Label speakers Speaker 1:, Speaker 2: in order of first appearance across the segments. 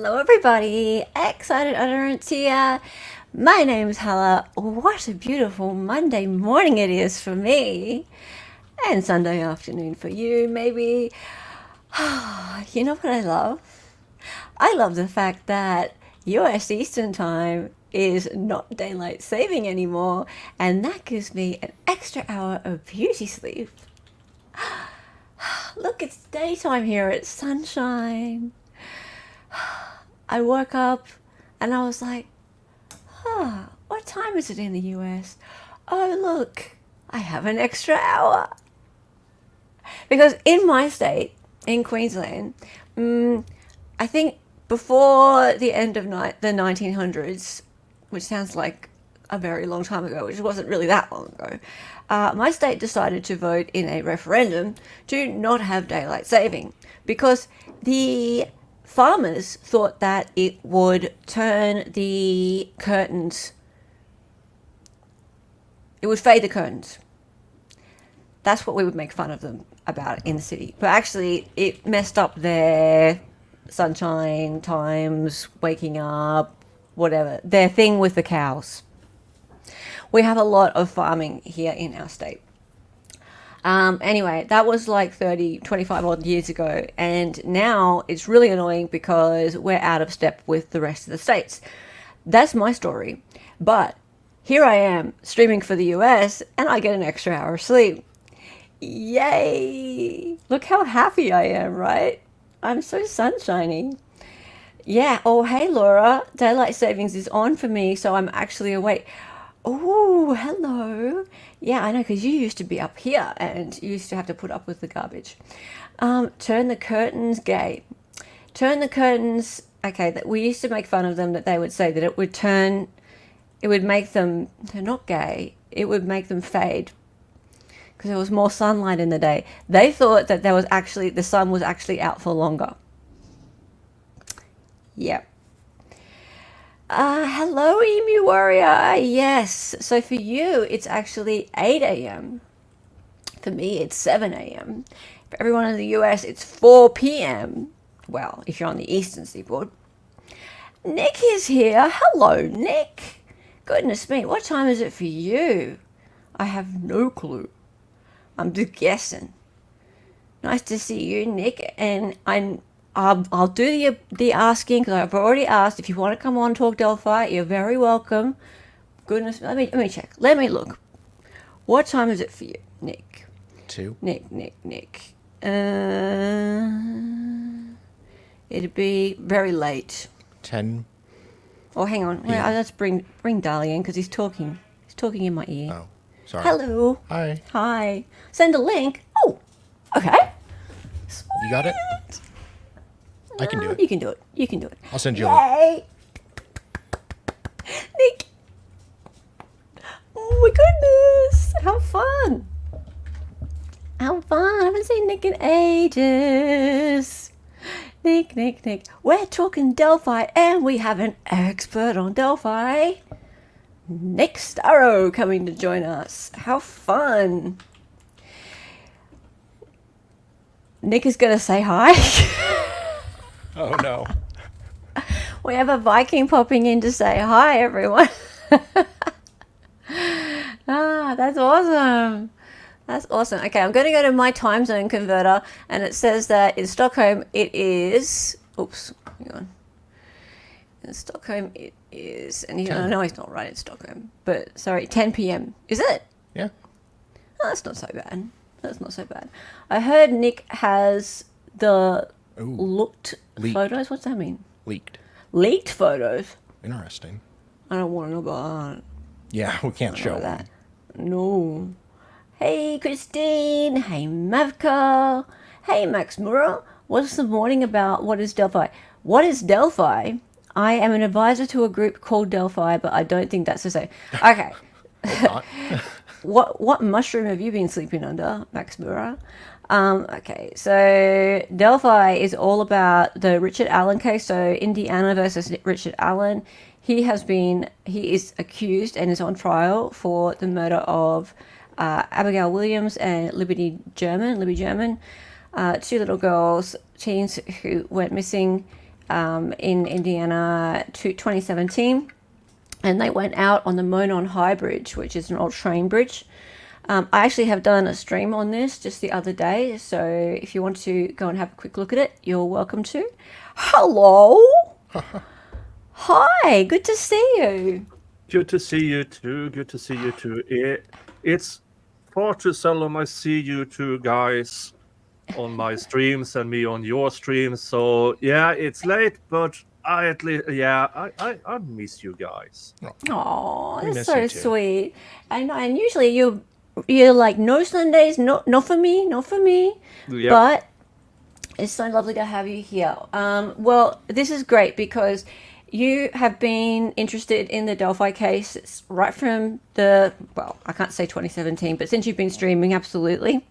Speaker 1: Hello everybody, Excited Utterance here. My name's Hella. What a beautiful Monday morning it is for me. And Sunday afternoon for you, maybe. You know what I love? I love the fact that US Eastern Time is not daylight saving anymore, and that gives me an extra hour of beauty sleep. Look, it's daytime here, it's sunshine. I woke up and I was like, what time is it in the US? Oh, look, I have an extra hour. Because in my state, in Queensland, I think before the end of the 1900s, which sounds like a very long time ago, which wasn't really that long ago, my state decided to vote in a referendum to not have daylight saving because the farmers thought that it would turn the curtains, it would fade the curtains. That's what we would make fun of them about in the city. But actually, it messed up their sunshine times, waking up, whatever, their thing with the cows. We have a lot of farming here in our state. Anyway, that was like 25 odd years ago. And now it's really annoying because we're out of step with the rest of the states. That's my story. But here I am streaming for the US and I get an extra hour of sleep. Yay! Look how happy I am, right? I'm so sunshiny. Yeah. Oh, hey, Laura. Daylight savings is on for me, so I'm actually awake. Oh, hello. Yeah, I know, because you used to be up here and you used to have to put up with the garbage. Turn the curtains gay. Turn the curtains... Okay, we used to make fun of them that they would say that it would make them... They're not gay. It would make them fade because there was more sunlight in the day. They thought that the sun was actually out for longer. Yep. Hello, Emu Warrior. Yes. So for you, it's actually 8 a.m. For me, it's 7 a.m. For everyone in the US, it's 4 p.m. Well, if you're on the Eastern Seaboard. Nick is here. Hello, Nick. Goodness me, what time is it for you? I have no clue. I'm just guessing. Nice to see you, Nick. And I'll do the asking because I've already asked. If you want to come on Talk Delphi, you're very welcome. Goodness, let me check. Let me look. What time is it for you, Nick?
Speaker 2: 2.
Speaker 1: Nick. It'd be very late.
Speaker 2: 10.
Speaker 1: Oh, hang on.
Speaker 2: Yeah.
Speaker 1: Let's bring Dali in because he's talking. He's talking in my ear.
Speaker 2: Oh, sorry.
Speaker 1: Hello.
Speaker 2: Hi.
Speaker 1: Send a link. Oh, okay. Sweet.
Speaker 2: You got it? I can do it.
Speaker 1: You can do it.
Speaker 2: I'll send you a link.
Speaker 1: Yay! Nick. Oh my goodness. How fun. I haven't seen Nick in ages. Nick. We're talking Delphi and we have an expert on Delphi. Nick Starrow coming to join us. How fun. Nick is going to say hi.
Speaker 2: Oh, no.
Speaker 1: We have a Viking popping in to say hi, everyone. That's awesome. That's awesome. Okay, I'm going to go to my time zone converter, and it says that in Stockholm it is... Oops, hang on. In Stockholm it is... And no, he's not right in Stockholm. But, sorry, 10 p.m. Is it?
Speaker 2: Yeah.
Speaker 1: Oh, that's not so bad. I heard Nick has the leaked photos. What's that mean? Leaked photos?
Speaker 2: Interesting.
Speaker 1: I don't want to know about that.
Speaker 2: Yeah, we can't show
Speaker 1: that. No. Hey, Christine. Hey, Mavka. Hey, Max Mura. What's the morning about? What is Delphi? What is Delphi? I am an advisor to a group called Delphi, but I don't think that's the same. Okay. What mushroom have you been sleeping under, Max Mura? Okay, so Delphi is all about the Richard Allen case. So Indiana versus Richard Allen. He is accused and is on trial for the murder of Abigail Williams and Libby German, two little girls, teens who went missing in Indiana 2017, and they went out on the Monon High Bridge, which is an old train bridge. I actually have done a stream on this just the other day, so if you want to go and have a quick look at it, you're welcome to. Hello! Hi, good to see you.
Speaker 3: Good to see you too. Good to see you too. It's far too seldom I see you two guys on my streams and me on your streams. So yeah, it's late, but I at least I miss you guys.
Speaker 1: Oh,
Speaker 2: We
Speaker 1: that's
Speaker 2: miss
Speaker 1: so
Speaker 2: you too.
Speaker 1: sweet. And usually you're like, no Sundays, not for me, not for me.
Speaker 3: Yep.
Speaker 1: But it's so lovely to have you here. Well, this is great because you have been interested in the Delphi case right from I can't say 2017, but since you've been streaming, absolutely.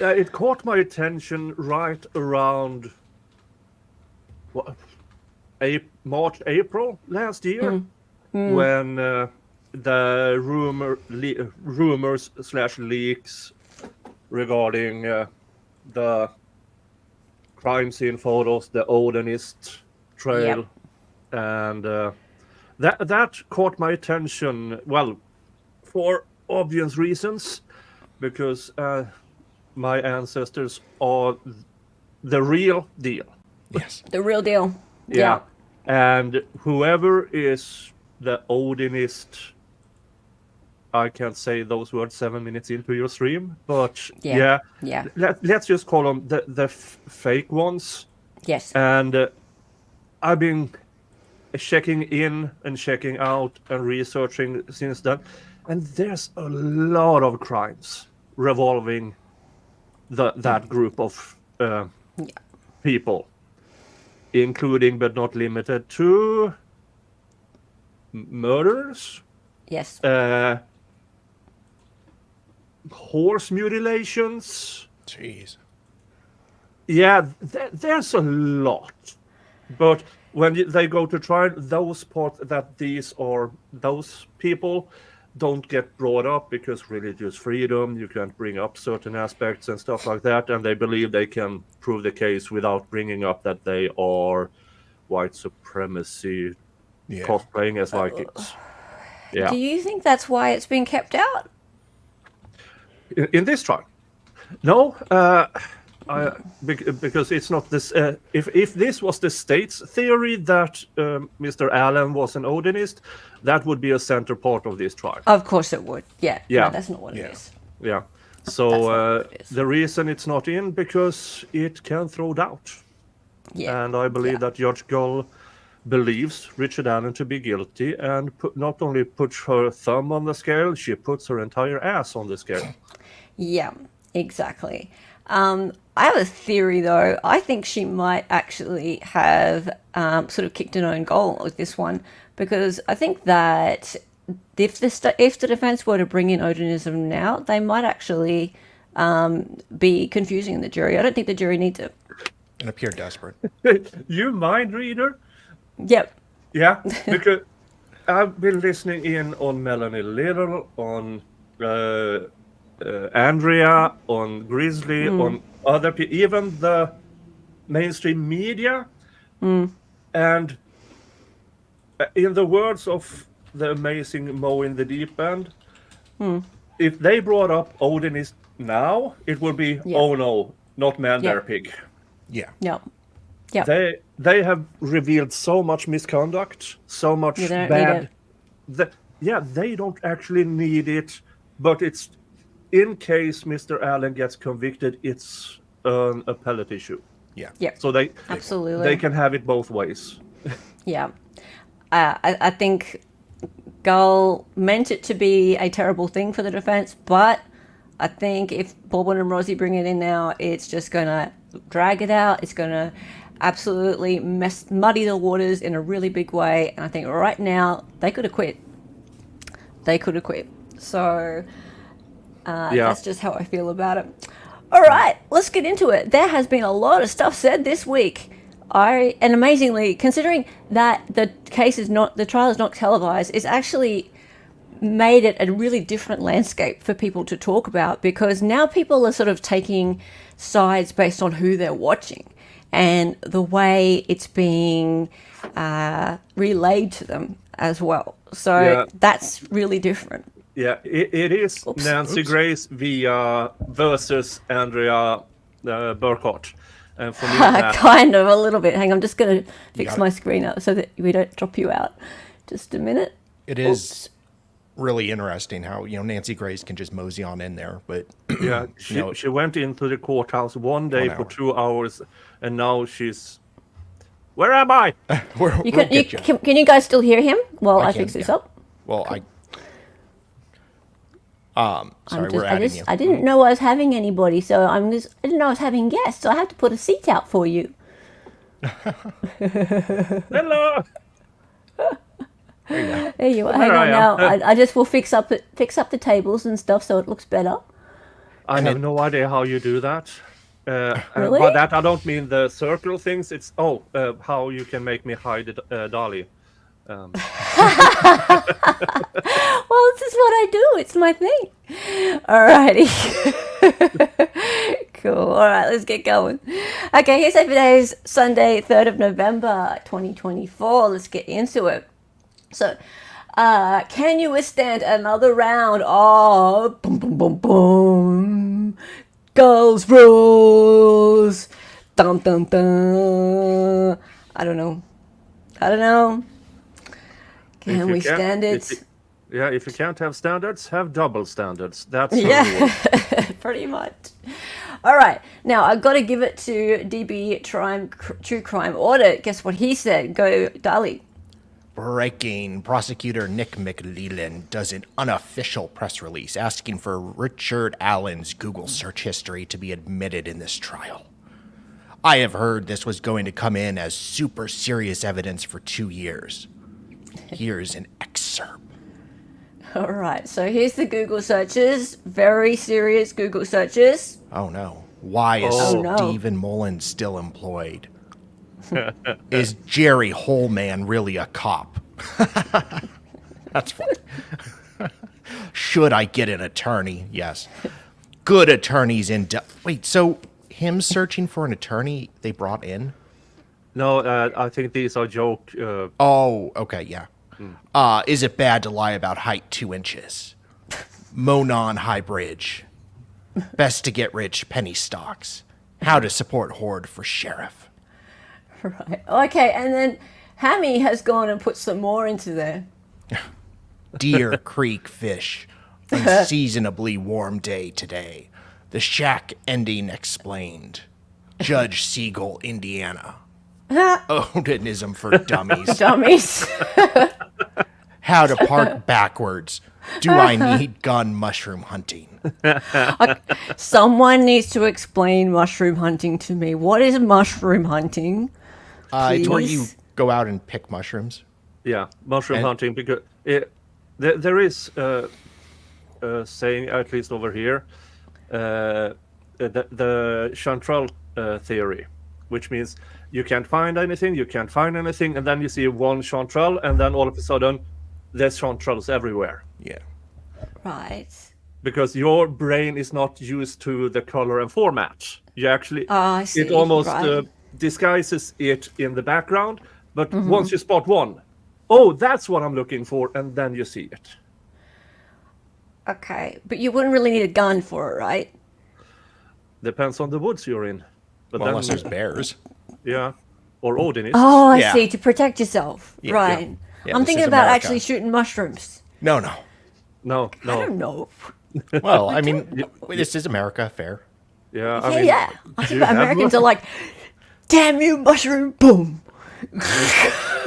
Speaker 3: It caught my attention right around March, April last year, when the rumors / leaks regarding the crime scene photos, the Odinist trail,
Speaker 1: Yep.
Speaker 3: and that caught my attention. Well, for obvious reasons, because my ancestors are the real deal.
Speaker 2: Yes.
Speaker 1: The real deal.
Speaker 3: Yeah. And whoever is the Odinist, I can't say those words 7 minutes into your stream, but
Speaker 1: Yeah.
Speaker 3: let's just call them the fake ones.
Speaker 1: Yes.
Speaker 3: And I've been checking in and checking out and researching since then. And there's a lot of crimes revolving that group of people, including but not limited to murders,
Speaker 1: Yes.
Speaker 3: horse mutilations.
Speaker 2: Jeez.
Speaker 3: Yeah, there's a lot. But when they go to trial, those parts that those people don't get brought up because religious freedom, you can't bring up certain aspects and stuff like that, and they believe they can prove the case without bringing up that they are white supremacy
Speaker 2: Yeah.
Speaker 3: cosplaying as Vikings. Yeah.
Speaker 1: Do you think that's why it's been kept out?
Speaker 3: In this trial, no, because it's not this. If this was the state's theory that Mr. Allen was an Odinist, that would be a center part of this trial.
Speaker 1: Of course it would. Yeah.
Speaker 3: Yeah.
Speaker 1: No, that's not what it
Speaker 2: Yeah.
Speaker 1: is.
Speaker 3: Yeah.
Speaker 1: That's
Speaker 3: So
Speaker 1: not what it is.
Speaker 3: the reason it's not in because it can throw doubt,
Speaker 1: Yeah.
Speaker 3: and I believe that Judge Gull believes Richard Allen to be guilty, and not only puts her thumb on the scale, she puts her entire ass on the scale.
Speaker 1: Yeah, exactly. I have a theory, though. I think she might actually have sort of kicked an own goal with this one, because I think that if the defense were to bring in Odinism now, they might actually be confusing the jury. I don't think the jury needs it.
Speaker 2: And appear desperate.
Speaker 3: You mind reader?
Speaker 1: Yep.
Speaker 3: Yeah, because I've been listening in on Melanie Little, on Andrea, on Grizzly, on other people, even the mainstream media. And in the words of the amazing Mo in the Deep End, if they brought up Odinist now, it would be,
Speaker 1: Yeah.
Speaker 3: oh no, not man,
Speaker 1: Yeah.
Speaker 3: bear, pig.
Speaker 2: Yeah.
Speaker 1: No. Yep.
Speaker 3: They have revealed so much misconduct, so much
Speaker 1: Yeah, they don't
Speaker 3: bad.
Speaker 1: need
Speaker 3: They don't actually need it, but it's in case Mr. Allen gets convicted, it's an appellate issue.
Speaker 2: Yeah.
Speaker 1: Yep.
Speaker 3: So
Speaker 1: Absolutely.
Speaker 3: they can have it both ways.
Speaker 1: Yeah. I think Gull meant it to be a terrible thing for the defense, but I think if Baldwin and Rosie bring it in now, it's just going to drag it out. It's going to absolutely muddy the waters in a really big way. And I think right now they could have quit. They could have quit. So that's just how I feel about it. All right, let's get into it. There has been a lot of stuff said this week. And amazingly, considering that the trial is not televised, it's actually made it a really different landscape for people to talk about, because now people are sort of taking sides based on who they're watching. and the way it's being relayed to them as well. So that's really different.
Speaker 3: Yeah, it is Nancy Grace versus Andrea Burkhart. And for me,
Speaker 1: kind of a little bit. Hang on, I'm just going to fix my screen up so that we don't drop you out. Just a minute.
Speaker 2: It is really interesting how, Nancy Grace can just mosey on in there, but
Speaker 3: yeah, she went into the courthouse one day for 2 hours, and now she's. Where am I?
Speaker 1: Can you guys still hear him while I fix this up?
Speaker 2: Well, sorry, we're adding you.
Speaker 1: I didn't know I was having anybody, so I didn't know I was having guests, so I have to put a seat out for you.
Speaker 3: Hello.
Speaker 2: There
Speaker 1: you are. Hang on now. I just will fix up the tables and stuff so it looks better.
Speaker 3: I have no idea how you do that.
Speaker 1: Really?
Speaker 3: By that I don't mean the circle things. It's how you can make me hide Dolly.
Speaker 1: Well, this is what I do. It's my thing. Alrighty. Cool. All right, let's get going. Okay, Hearsay for today's Sunday, 3rd of November, 2024. Let's get into it. So, can you withstand another round of boom, boom, boom, boom, girls' rules? Dun, dun, dun. I don't know. Can we stand it?
Speaker 3: If you can't have standards, have double standards. That's
Speaker 1: pretty much. All right, now I've got to give it to DB True Crime Audit. Guess what he said? Go, Dali.
Speaker 2: Breaking. Prosecutor Nick McLeland does an unofficial press release asking for Richard Allen's Google search history to be admitted in this trial. I have heard this was going to come in as super serious evidence for 2 years. Here's an excerpt.
Speaker 1: All right, so here's the Google searches. Very serious Google searches.
Speaker 2: Oh, no. Why is Stephen Mullins still employed? Is Jerry Holman really a cop? That's funny. Should I get an attorney? Yes. Good attorneys in... Wait, so him searching for an attorney they brought in?
Speaker 3: No, I think these are joke.
Speaker 2: Okay, yeah. Is it bad to lie about height 2 inches? Monon High Bridge. Best to get rich penny stocks. How to support Horde for sheriff.
Speaker 1: Right. Okay, and then Hammy has gone and put some more into there.
Speaker 2: Deer Creek fish. Unseasonably warm day today. The shack ending explained. Judge Siegel, Indiana. Odinism for dummies.
Speaker 1: Dummies.
Speaker 2: How to park backwards. Do I need gun mushroom hunting?
Speaker 1: Someone needs to explain mushroom hunting to me. What is mushroom hunting?
Speaker 2: It's where you go out and pick mushrooms.
Speaker 3: Yeah, mushroom hunting, because there is a saying, at least over here, the Chantrell theory, which means you can't find anything, and then you see one Chantrell, and then all of a sudden, there's Chantrells everywhere.
Speaker 2: Yeah.
Speaker 1: Right.
Speaker 3: Because your brain is not used to the color and format. You actually,
Speaker 1: I see.
Speaker 3: it almost disguises it in the background, but once you spot one, that's what I'm looking for, and then you see it.
Speaker 1: Okay, but you wouldn't really need a gun for it, right?
Speaker 3: Depends on the woods you're in. But
Speaker 2: unless there's bears.
Speaker 3: Yeah, or Odinists.
Speaker 1: Oh, I see, to protect yourself.
Speaker 2: Yeah,
Speaker 1: right.
Speaker 2: Yeah,
Speaker 1: I'm thinking about actually shooting mushrooms.
Speaker 2: No.
Speaker 3: No.
Speaker 1: I don't know.
Speaker 2: Well, I mean, this is America, fair.
Speaker 3: Yeah,
Speaker 1: I think Americans are like, damn you, mushroom, boom.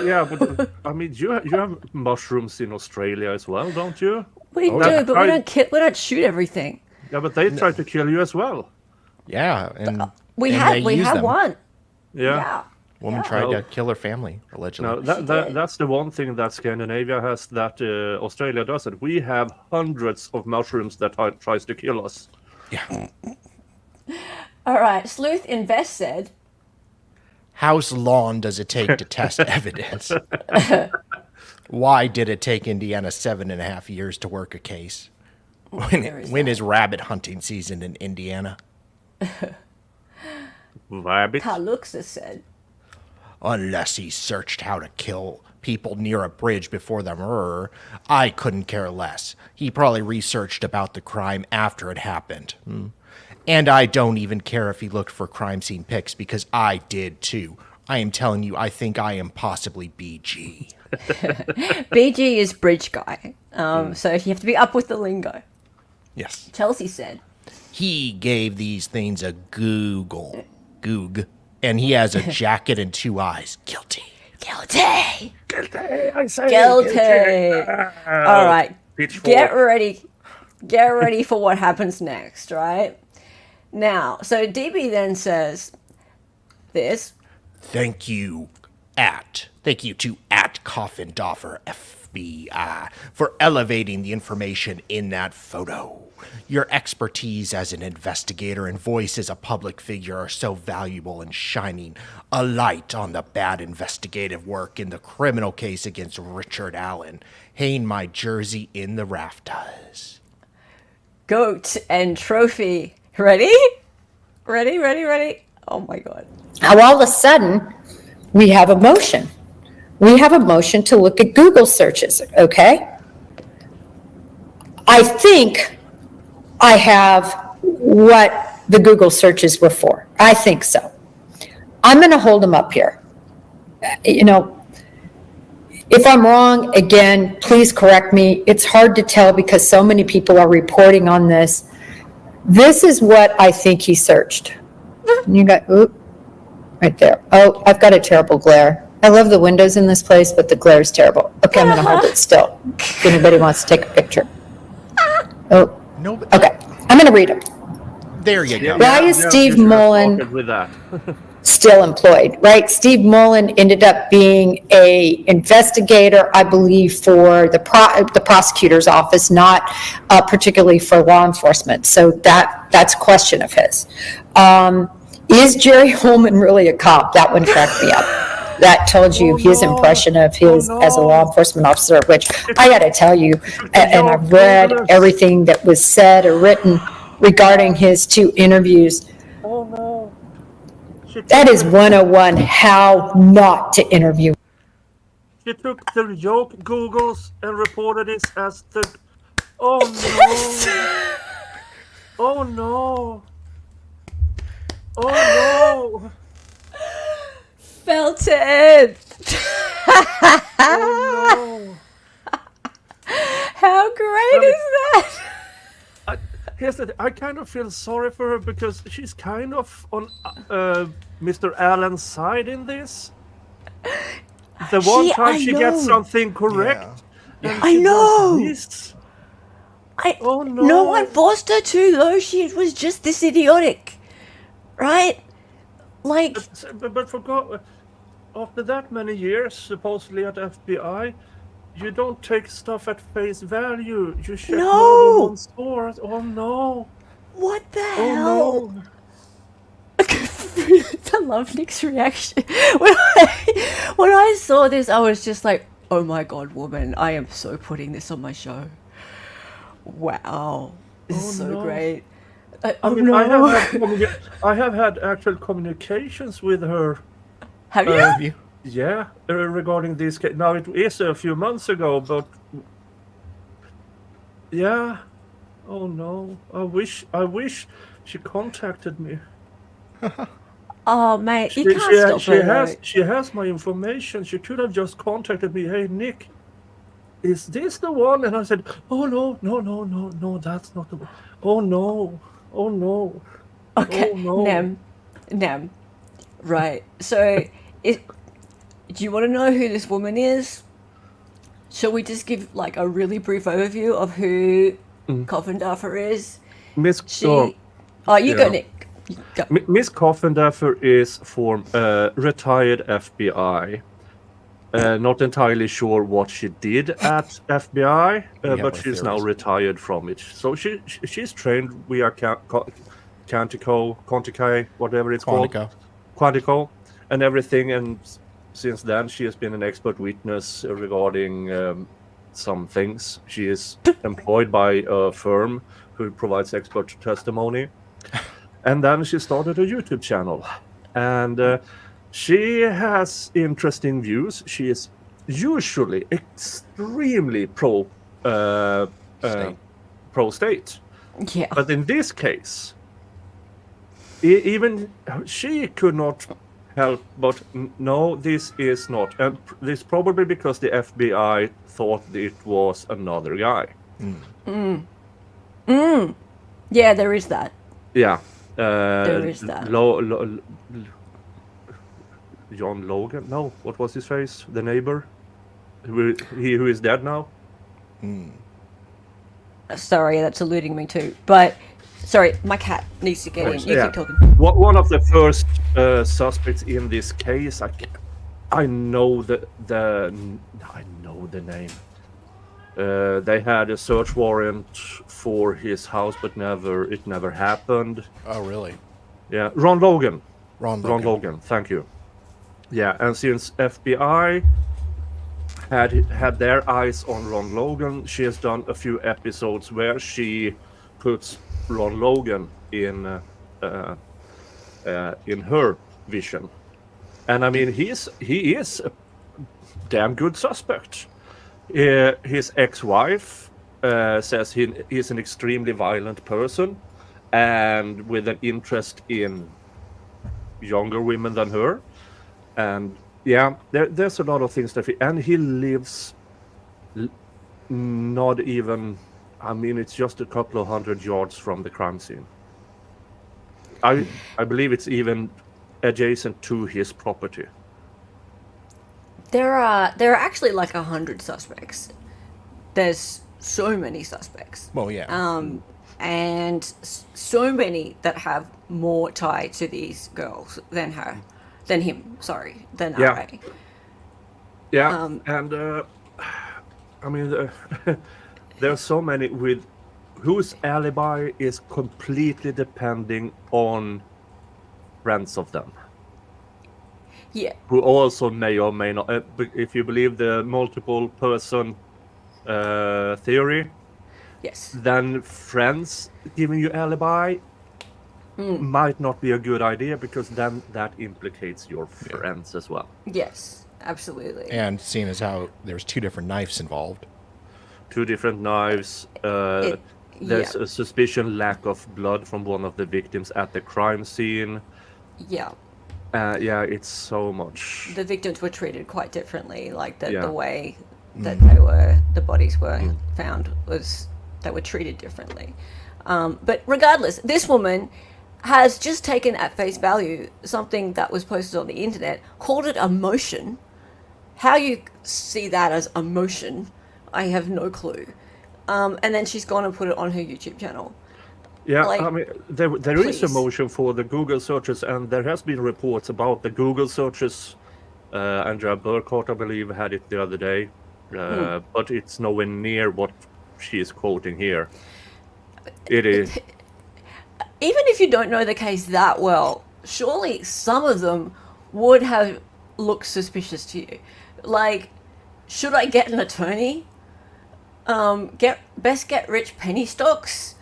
Speaker 3: Yeah, but I mean, you have mushrooms in Australia as well, don't you?
Speaker 1: We do, but we don't shoot everything.
Speaker 3: Yeah, but they try to kill you as well.
Speaker 2: Yeah, and
Speaker 1: we have one.
Speaker 3: Yeah.
Speaker 2: Woman tried to kill her family, allegedly.
Speaker 3: No, that's the one thing that Scandinavia has that Australia doesn't. We have hundreds of mushrooms that tries to kill us.
Speaker 2: Yeah.
Speaker 1: All right, Sleuth Invest said,
Speaker 2: how long does it take to test evidence? Why did it take Indiana 7.5 years to work a case? When is rabbit hunting season in Indiana?
Speaker 3: Rabbit.
Speaker 1: Kaluxa said.
Speaker 2: Unless he searched how to kill people near a bridge before the murder, I couldn't care less. He probably researched about the crime after it happened. And I don't even care if he looked for crime scene pics, because I did too. I am telling you, I think I am possibly BG.
Speaker 1: BG is bridge guy. So you have to be up with the lingo.
Speaker 2: Yes.
Speaker 1: Chelsea said.
Speaker 2: He gave these things a Goog, and he has a jacket and 2 eyes. Guilty.
Speaker 1: Guilty.
Speaker 3: I say
Speaker 1: Guilty. All right.
Speaker 3: Pitchfork.
Speaker 1: Get ready. Get ready for what happens next, right? Now, so DB then says this.
Speaker 2: Thank you to @Coffindoffer FBI for elevating the information in that photo. Your expertise as an investigator and voice as a public figure are so valuable in shining a light on the bad investigative work in the criminal case against Richard Allen. Hang my jersey in the rafters.
Speaker 1: Goat and trophy. Ready? Ready? Oh my God.
Speaker 4: Now, all of a sudden, we have a motion. We have a motion to look at Google searches, okay? I think I have what the Google searches were for. I think so. I'm going to hold them up here. If I'm wrong, again, please correct me. It's hard to tell because so many people are reporting on this. This is what I think he searched. You got, right there. Oh, I've got a terrible glare. I love the windows in this place, but the glare is terrible. Okay, I'm going to hold it still. If anybody wants to take a picture. Oh,
Speaker 2: No,
Speaker 4: okay. I'm going to read them.
Speaker 2: there you go.
Speaker 4: Why is Steve
Speaker 3: you should have
Speaker 4: Mullen
Speaker 3: started with that.
Speaker 4: still employed, right? Steve Mullen ended up being a investigator, I believe, for the prosecutor's office, not particularly for law enforcement. So that's a question of his. Is Jerry Holman really a cop? That one cracked me up. That told you his impression of his as a law enforcement officer, which I got to tell you, and I've read everything that was said or written regarding his 2 interviews.
Speaker 3: Oh no.
Speaker 4: That is 101, how not to interview.
Speaker 3: She took the joke Googles and reported it as the... Oh no. Oh no. Oh no.
Speaker 1: Felt it.
Speaker 3: Oh no.
Speaker 1: How great is that?
Speaker 3: Here's the thing, I kind of feel sorry for her because she's kind of on Mr. Allen's side in this. The one time she gets something correct.
Speaker 2: Yeah.
Speaker 1: I know.
Speaker 3: This.
Speaker 1: Oh no. No one forced her to, though. She was just this idiotic. Right? Like.
Speaker 3: But forgot, after that many years, supposedly at FBI, you don't take stuff at face value. You check more than one source. Oh no.
Speaker 1: What the hell?
Speaker 3: Oh no.
Speaker 1: I love Nick's reaction. When I saw this, I was just like, oh my God, woman, I am so putting this on my show. Wow. This is so great.
Speaker 3: I have had actual communications with her.
Speaker 1: Have you?
Speaker 3: Yeah, regarding this case. Now, it is a few months ago, but... Yeah. Oh no. I wish she contacted me.
Speaker 1: Oh, mate, you can't stop her.
Speaker 3: She has my information. She could have just contacted me. Hey, Nick, is this the one? And I said, oh no, that's not the one. Oh no.
Speaker 1: Okay,
Speaker 3: oh, no.
Speaker 1: Nem. Right, so do you want to know who this woman is? Shall we just give like a really brief overview of who Coffindoffer is? Go, Nick. Go.
Speaker 3: Ms. Coffindoffer is retired FBI. Not entirely sure what she did at FBI, but she's now retired from it. So she's trained via Quantico, whatever it's called. Quantico, and everything. And since then, she has been an expert witness regarding some things. She is employed by a firm who provides expert testimony. And then she started a YouTube channel. and she has interesting views. She is usually extremely pro-state.
Speaker 1: Yeah.
Speaker 3: But in this case, even she could not help but no, this is not. And this probably because the FBI thought it was another guy.
Speaker 1: Yeah, there is that.
Speaker 3: Yeah.
Speaker 1: There is that.
Speaker 3: John Logan? No, what was his face? The neighbor? Who is dead now?
Speaker 1: Sorry, that's eluding me too. But, sorry, my cat needs to get in. You keep talking.
Speaker 3: One of the first suspects in this case, I know the name. They had a search warrant for his house, but it never happened.
Speaker 2: Oh, really?
Speaker 3: Yeah, Ron Logan.
Speaker 2: Ron
Speaker 3: Logan. Thank you. Yeah, and since FBI had their eyes on Ron Logan, she has done a few episodes where she puts Ron Logan in her vision, and I mean he is a damn good suspect. His ex-wife says he's an extremely violent person, and with an interest in younger women than her, and yeah, there's a lot of things that and he lives not even. I mean, it's just a couple of 100 yards from the crime scene. I believe it's even adjacent to his property.
Speaker 1: There are actually like 100 suspects. There's so many suspects.
Speaker 2: Well, yeah.
Speaker 1: And so many that have more tie to these girls than him. Than RA.
Speaker 3: Yeah, and I mean, there are so many with whose alibi is completely depending on friends of them.
Speaker 1: Yeah.
Speaker 3: Who also may or may not, if you believe the multiple person theory,
Speaker 1: Yes.
Speaker 3: then friends giving you alibi might not be a good idea, because then that implicates your friends as well.
Speaker 1: Yes, absolutely.
Speaker 2: And seeing as how there's 2 different knives involved.
Speaker 3: 2 different knives. There's a suspicion lack of blood from one of the victims at the crime scene.
Speaker 1: Yeah.
Speaker 3: Yeah, it's so much.
Speaker 1: The victims were treated quite differently. Like the way that the bodies were found they were treated differently. But regardless, this woman has just taken at face value something that was posted on the internet, called it a motion. How you see that as a motion, I have no clue. And then she's gone and put it on her YouTube channel.
Speaker 3: Yeah,
Speaker 1: Like,
Speaker 3: I mean, there is a motion for the Google searches, and there has been reports about the Google searches. Andrea Burkhardt, I believe, had it the other day, but it's nowhere near what she is quoting here. It is.
Speaker 1: Even if you don't know the case that well, surely some of them would have looked suspicious to you. Like, should I get an attorney? Get rich penny stocks?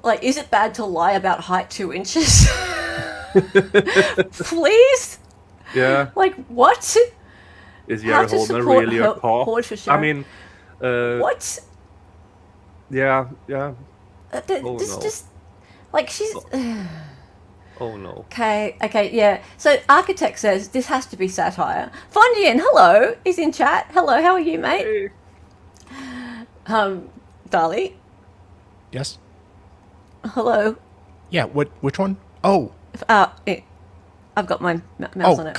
Speaker 1: Like, is it bad to lie about height 2 inches? Please?
Speaker 3: Yeah.
Speaker 1: Like, what?
Speaker 3: Is Jerry Holman really a cop? I mean,
Speaker 1: what?
Speaker 3: Yeah.
Speaker 1: Just like she's.
Speaker 3: Oh no.
Speaker 1: Okay, yeah. So Architect says this has to be satire. Fundian, hello, is in chat. Hello, how are you, mate?
Speaker 3: Hey.
Speaker 1: Dali.
Speaker 2: Yes?
Speaker 1: Hello.
Speaker 2: Yeah, which one? Oh.
Speaker 1: I've got my mouse on it.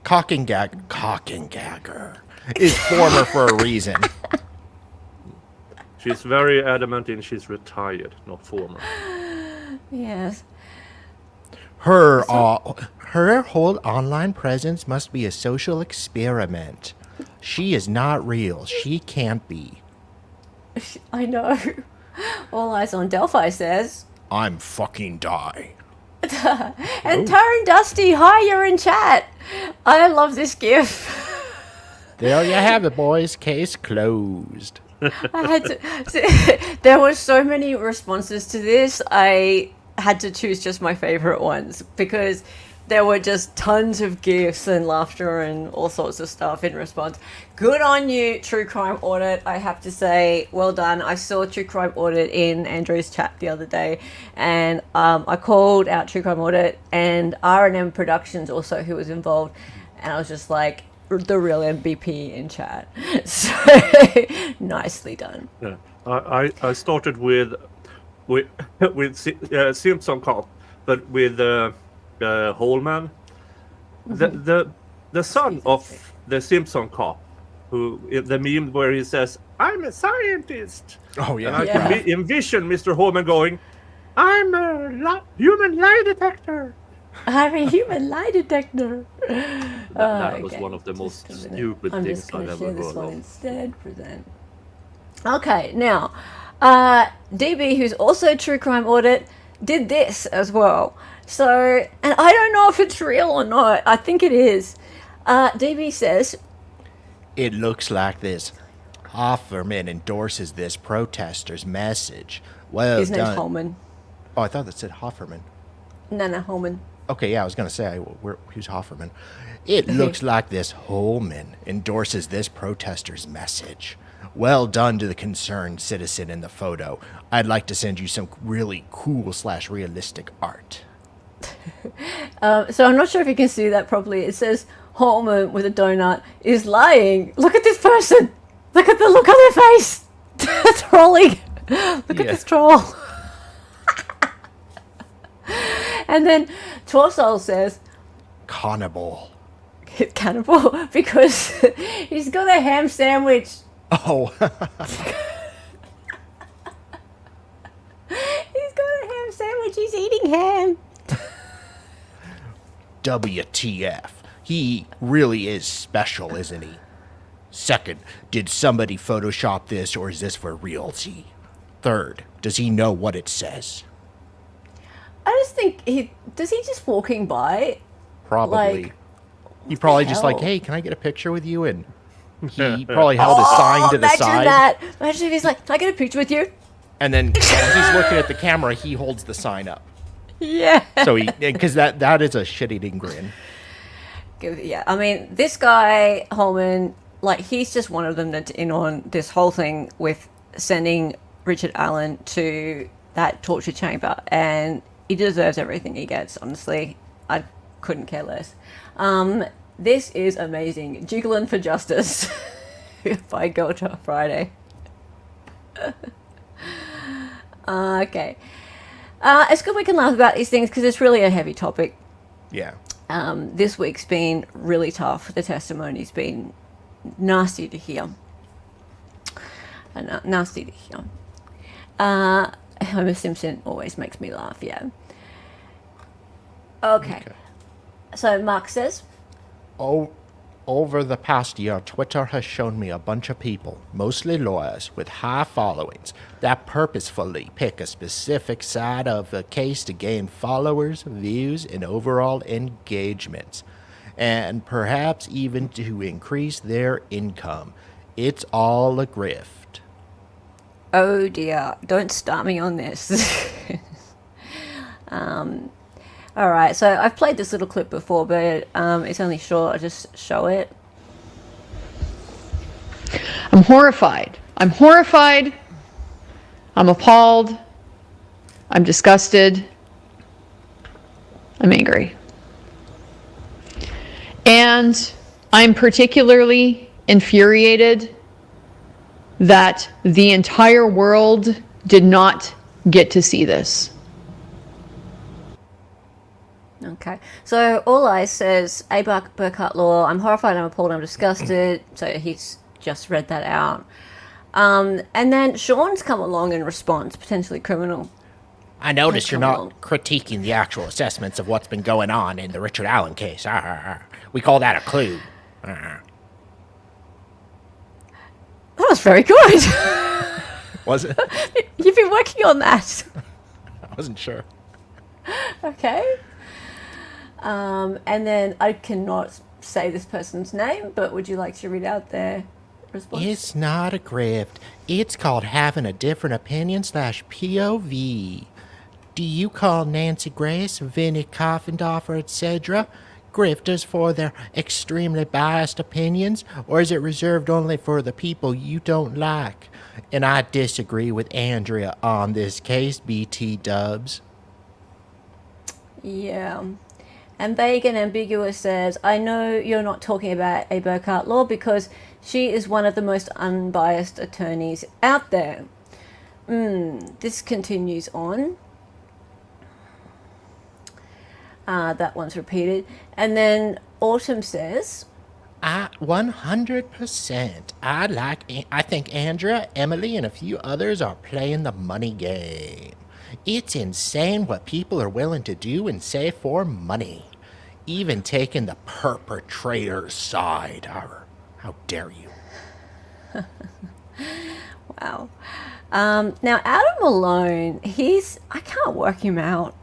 Speaker 2: Cock and Gagger is former for a reason.
Speaker 3: She's very adamant in she's retired, not former.
Speaker 1: Yes.
Speaker 2: Her whole online presence must be a social experiment. She is not real. She can't be.
Speaker 1: I know. All eyes on Delphi says.
Speaker 2: I'm fucking die.
Speaker 1: And Taryn Dusty, hi, you're in chat. I love this gif.
Speaker 2: There you have it, boys. Case closed.
Speaker 1: There were so many responses to this. I had to choose just my favorite ones because there were just tons of gifs and laughter and all sorts of stuff in response. Good on you, True Crime Audit. I have to say, well done. I saw True Crime Audit in Andrew's chat the other day, and I called out True Crime Audit and R&M Productions also, who was involved, and I was just like, the real MVP in chat. So nicely done.
Speaker 3: Yeah. I started with Simpson Cop, but with Holman, the son of the Simpson Cop, who the meme where he says, "I'm a scientist."
Speaker 2: Oh yeah.
Speaker 3: And I can envision Mr. Holman going, "I'm a human lie detector."
Speaker 1: I'm a human lie detector.
Speaker 3: That was one of the most stupid
Speaker 1: I'm
Speaker 3: things
Speaker 1: just going
Speaker 3: I've
Speaker 1: to
Speaker 3: ever
Speaker 1: share this
Speaker 3: heard
Speaker 1: one
Speaker 3: of.
Speaker 1: instead. Present. Okay, now, DB, who's also True Crime Audit, did this as well. So, and I don't know if it's real or not. I think it is. DB says,
Speaker 2: It looks like this. Offerman endorses this protester's message. Well
Speaker 1: his name's
Speaker 2: done.
Speaker 1: Holman.
Speaker 2: Oh, I thought that said Hofferman.
Speaker 1: No, Holman.
Speaker 2: Okay, yeah, I was going to say, who's Hofferman? It looks like this Holman endorses this protester's message. Well done to the concerned citizen in the photo. I'd like to send you some really cool / realistic art.
Speaker 1: So I'm not sure if you can see that properly. It says Holman with a donut is lying. Look at this person. Look at the look on their face. Trolling. Look at this troll. And then Torso says,
Speaker 2: Cannibal.
Speaker 1: cannibal, because he's got a ham sandwich.
Speaker 2: Oh.
Speaker 1: He's got a ham sandwich. He's eating ham.
Speaker 2: WTF. He really is special, isn't he? Second, did somebody Photoshop this or is this for realty? Third, does he know what it says?
Speaker 1: I just think does he just walking by?
Speaker 2: Probably.
Speaker 1: Like,
Speaker 2: he probably
Speaker 1: the
Speaker 2: just like,
Speaker 1: hell?
Speaker 2: hey, can I get a picture with you? And he probably held a sign to the
Speaker 1: imagine
Speaker 2: side.
Speaker 1: that. Imagine if he's like, can I get a picture with you?
Speaker 2: And then while he's looking at the camera, he holds the sign up.
Speaker 1: Yeah.
Speaker 2: So because that is a shit-eating grin.
Speaker 1: Yeah, I mean, this guy, Holman, like, he's just one of them that's in on this whole thing with sending Richard Allen to that torture chamber, and he deserves everything he gets, honestly. I couldn't care less. This is amazing. Jiggling for Justice by Gota Friday. Okay. It's good we can laugh about these things because it's really a heavy topic.
Speaker 2: Yeah.
Speaker 1: This week's been really tough. The testimony's been nasty to hear. Nasty to hear. Homer Simpson always makes me laugh, yeah. Okay. So Mark says,
Speaker 2: Over the past year, Twitter has shown me a bunch of people, mostly lawyers, with high followings, that purposefully pick a specific side of the case to gain followers, views, and overall engagements, and perhaps even to increase their income. It's all a grift.
Speaker 1: oh dear, don't start me on this. All right, so I've played this little clip before, but it's only short. I'll just show it.
Speaker 5: I'm horrified. I'm horrified. I'm appalled. I'm disgusted. I'm angry. And I'm particularly infuriated that the entire world did not get to see this.
Speaker 1: Okay, so All Eyes says, A. Burkhart Law, I'm horrified, I'm appalled, I'm disgusted. So he's just read that out. And then Sean's come along in response, potentially criminal.
Speaker 2: I notice you're
Speaker 1: come
Speaker 2: not
Speaker 1: along.
Speaker 2: critiquing the actual assessments of what's been going on in the Richard Allen case. We call that a clue.
Speaker 1: That was very good.
Speaker 2: Was it?
Speaker 1: You've been working on that.
Speaker 2: I wasn't sure.
Speaker 1: Okay. And then I cannot say this person's name, but would you like to read out their response?
Speaker 2: It's not a grift. It's called having a different opinion / POV. Do you call Nancy Grace, Vinnie Coffendorfer, etc. grifters for their extremely biased opinions, or is it reserved only for the people you don't like? And I disagree with Andrea on this case, BT dubs.
Speaker 1: Yeah. And Vague and Ambiguous says, I know you're not talking about a Burkhart law because she is one of the most unbiased attorneys out there. This continues on. That one's repeated. And then Autumn says,
Speaker 2: 100%. I think Andrea, Emily, and a few others are playing the money game. It's insane what people are willing to do and say for money. Even taking the perpetrator's side. How dare you?
Speaker 1: wow. Now, Adam Malone, I can't work him out.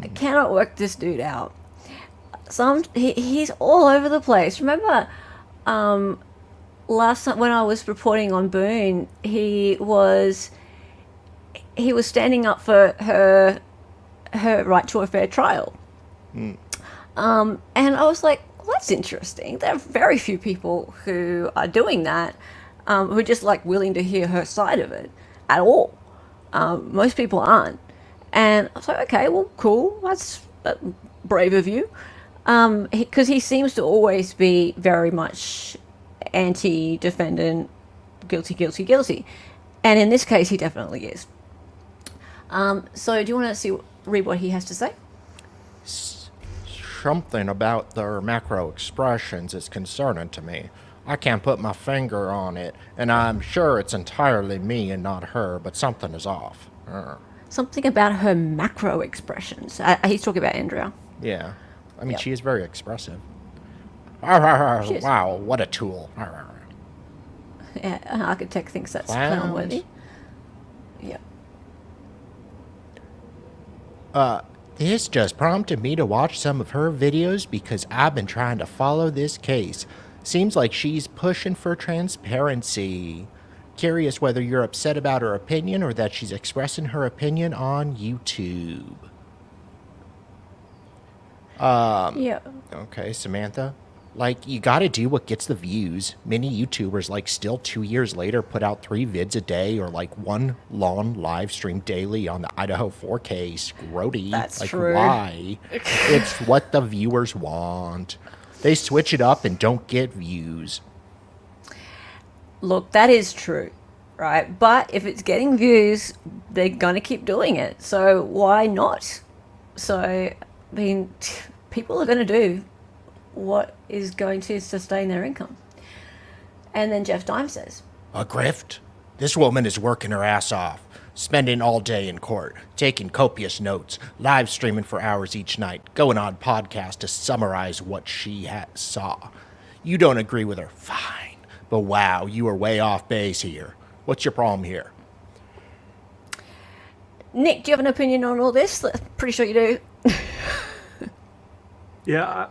Speaker 1: I cannot work this dude out. He's all over the place. Remember, last time when I was reporting on Boone, he was standing up for her right to a fair trial. And I was like, well, that's interesting. There are very few people who are doing that, who are just like willing to hear her side of it at all. Most people aren't. And I was like, okay, well, cool. That's brave of you. Because he seems to always be very much anti-defendant, guilty. And in this case, he definitely is. So do you want to read what he has to say?
Speaker 2: Something about their macro expressions is concerning to me. I can't put my finger on it, and I'm sure it's entirely me and not her, but something is off.
Speaker 1: Something about her macro expressions. He's talking about Andrea.
Speaker 2: Yeah. I mean,
Speaker 1: Yep.
Speaker 2: she is very expressive.
Speaker 1: She is.
Speaker 2: Wow, what a tool.
Speaker 1: Yeah, an architect thinks that's
Speaker 2: Clowns.
Speaker 1: clown-worthy. Yeah.
Speaker 2: This just prompted me to watch some of her videos because I've been trying to follow this case. Seems like she's pushing for transparency. Curious whether you're upset about her opinion or that she's expressing her opinion on YouTube.
Speaker 1: Yeah.
Speaker 2: Okay, Samantha. Like, you gotta do what gets the views. Many YouTubers, like, still 2 years later put out 3 vids a day or, like, one long live stream daily on the Idaho 4K. Scrody.
Speaker 1: That's
Speaker 2: like,
Speaker 1: true.
Speaker 2: Why? It's what the viewers want. They switch it up and don't get views.
Speaker 1: Look, that is true, right? But if it's getting views, they're going to keep doing it. So why not? So, I mean, people are going to do what is going to sustain their income. And then Jeff Dime says,
Speaker 2: A grift? This woman is working her ass off, spending all day in court, taking copious notes, live streaming for hours each night, going on podcasts to summarize what she saw. You don't agree with her? Fine. But wow, you are way off base here. What's your problem here?
Speaker 1: Nick, do you have an opinion on all this? Pretty sure you do.
Speaker 3: Yeah,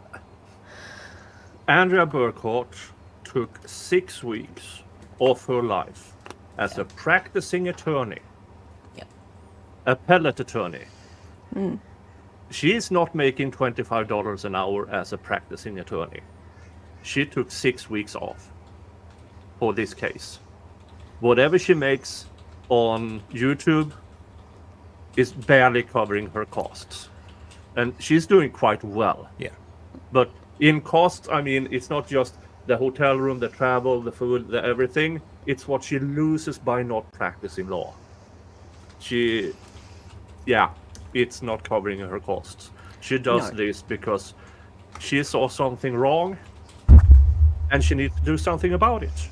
Speaker 3: Andrea Burkhart took 6 weeks off her life as a practicing attorney, appellate attorney. She's not making $25 an hour as a practicing attorney. She took 6 weeks off for this case. Whatever she makes on YouTube is barely covering her costs. And she's doing quite well.
Speaker 2: Yeah.
Speaker 3: But in costs, I mean, it's not just the hotel room, the travel, the food, the everything. It's what she loses by not practicing law. It's not covering her costs. She does this because she saw something wrong and she needs to do something about it.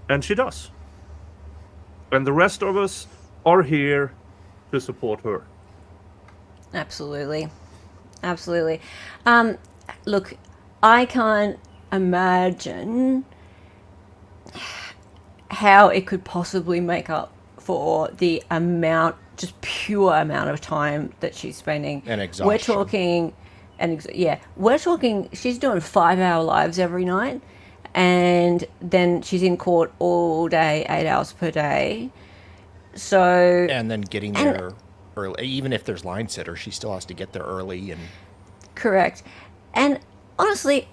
Speaker 3: And she does. And the rest of us are here to support her.
Speaker 1: Absolutely. Look, I can't imagine how it could possibly make up for the pure amount of time that she's spending.
Speaker 2: And exhaustion.
Speaker 1: We're talking, she's doing 5-hour lives every night, and then she's in court all day, 8 hours per day. So.
Speaker 2: And then getting there early. Even if there's line sitter, she still has to get there early. And
Speaker 1: Correct. And honestly,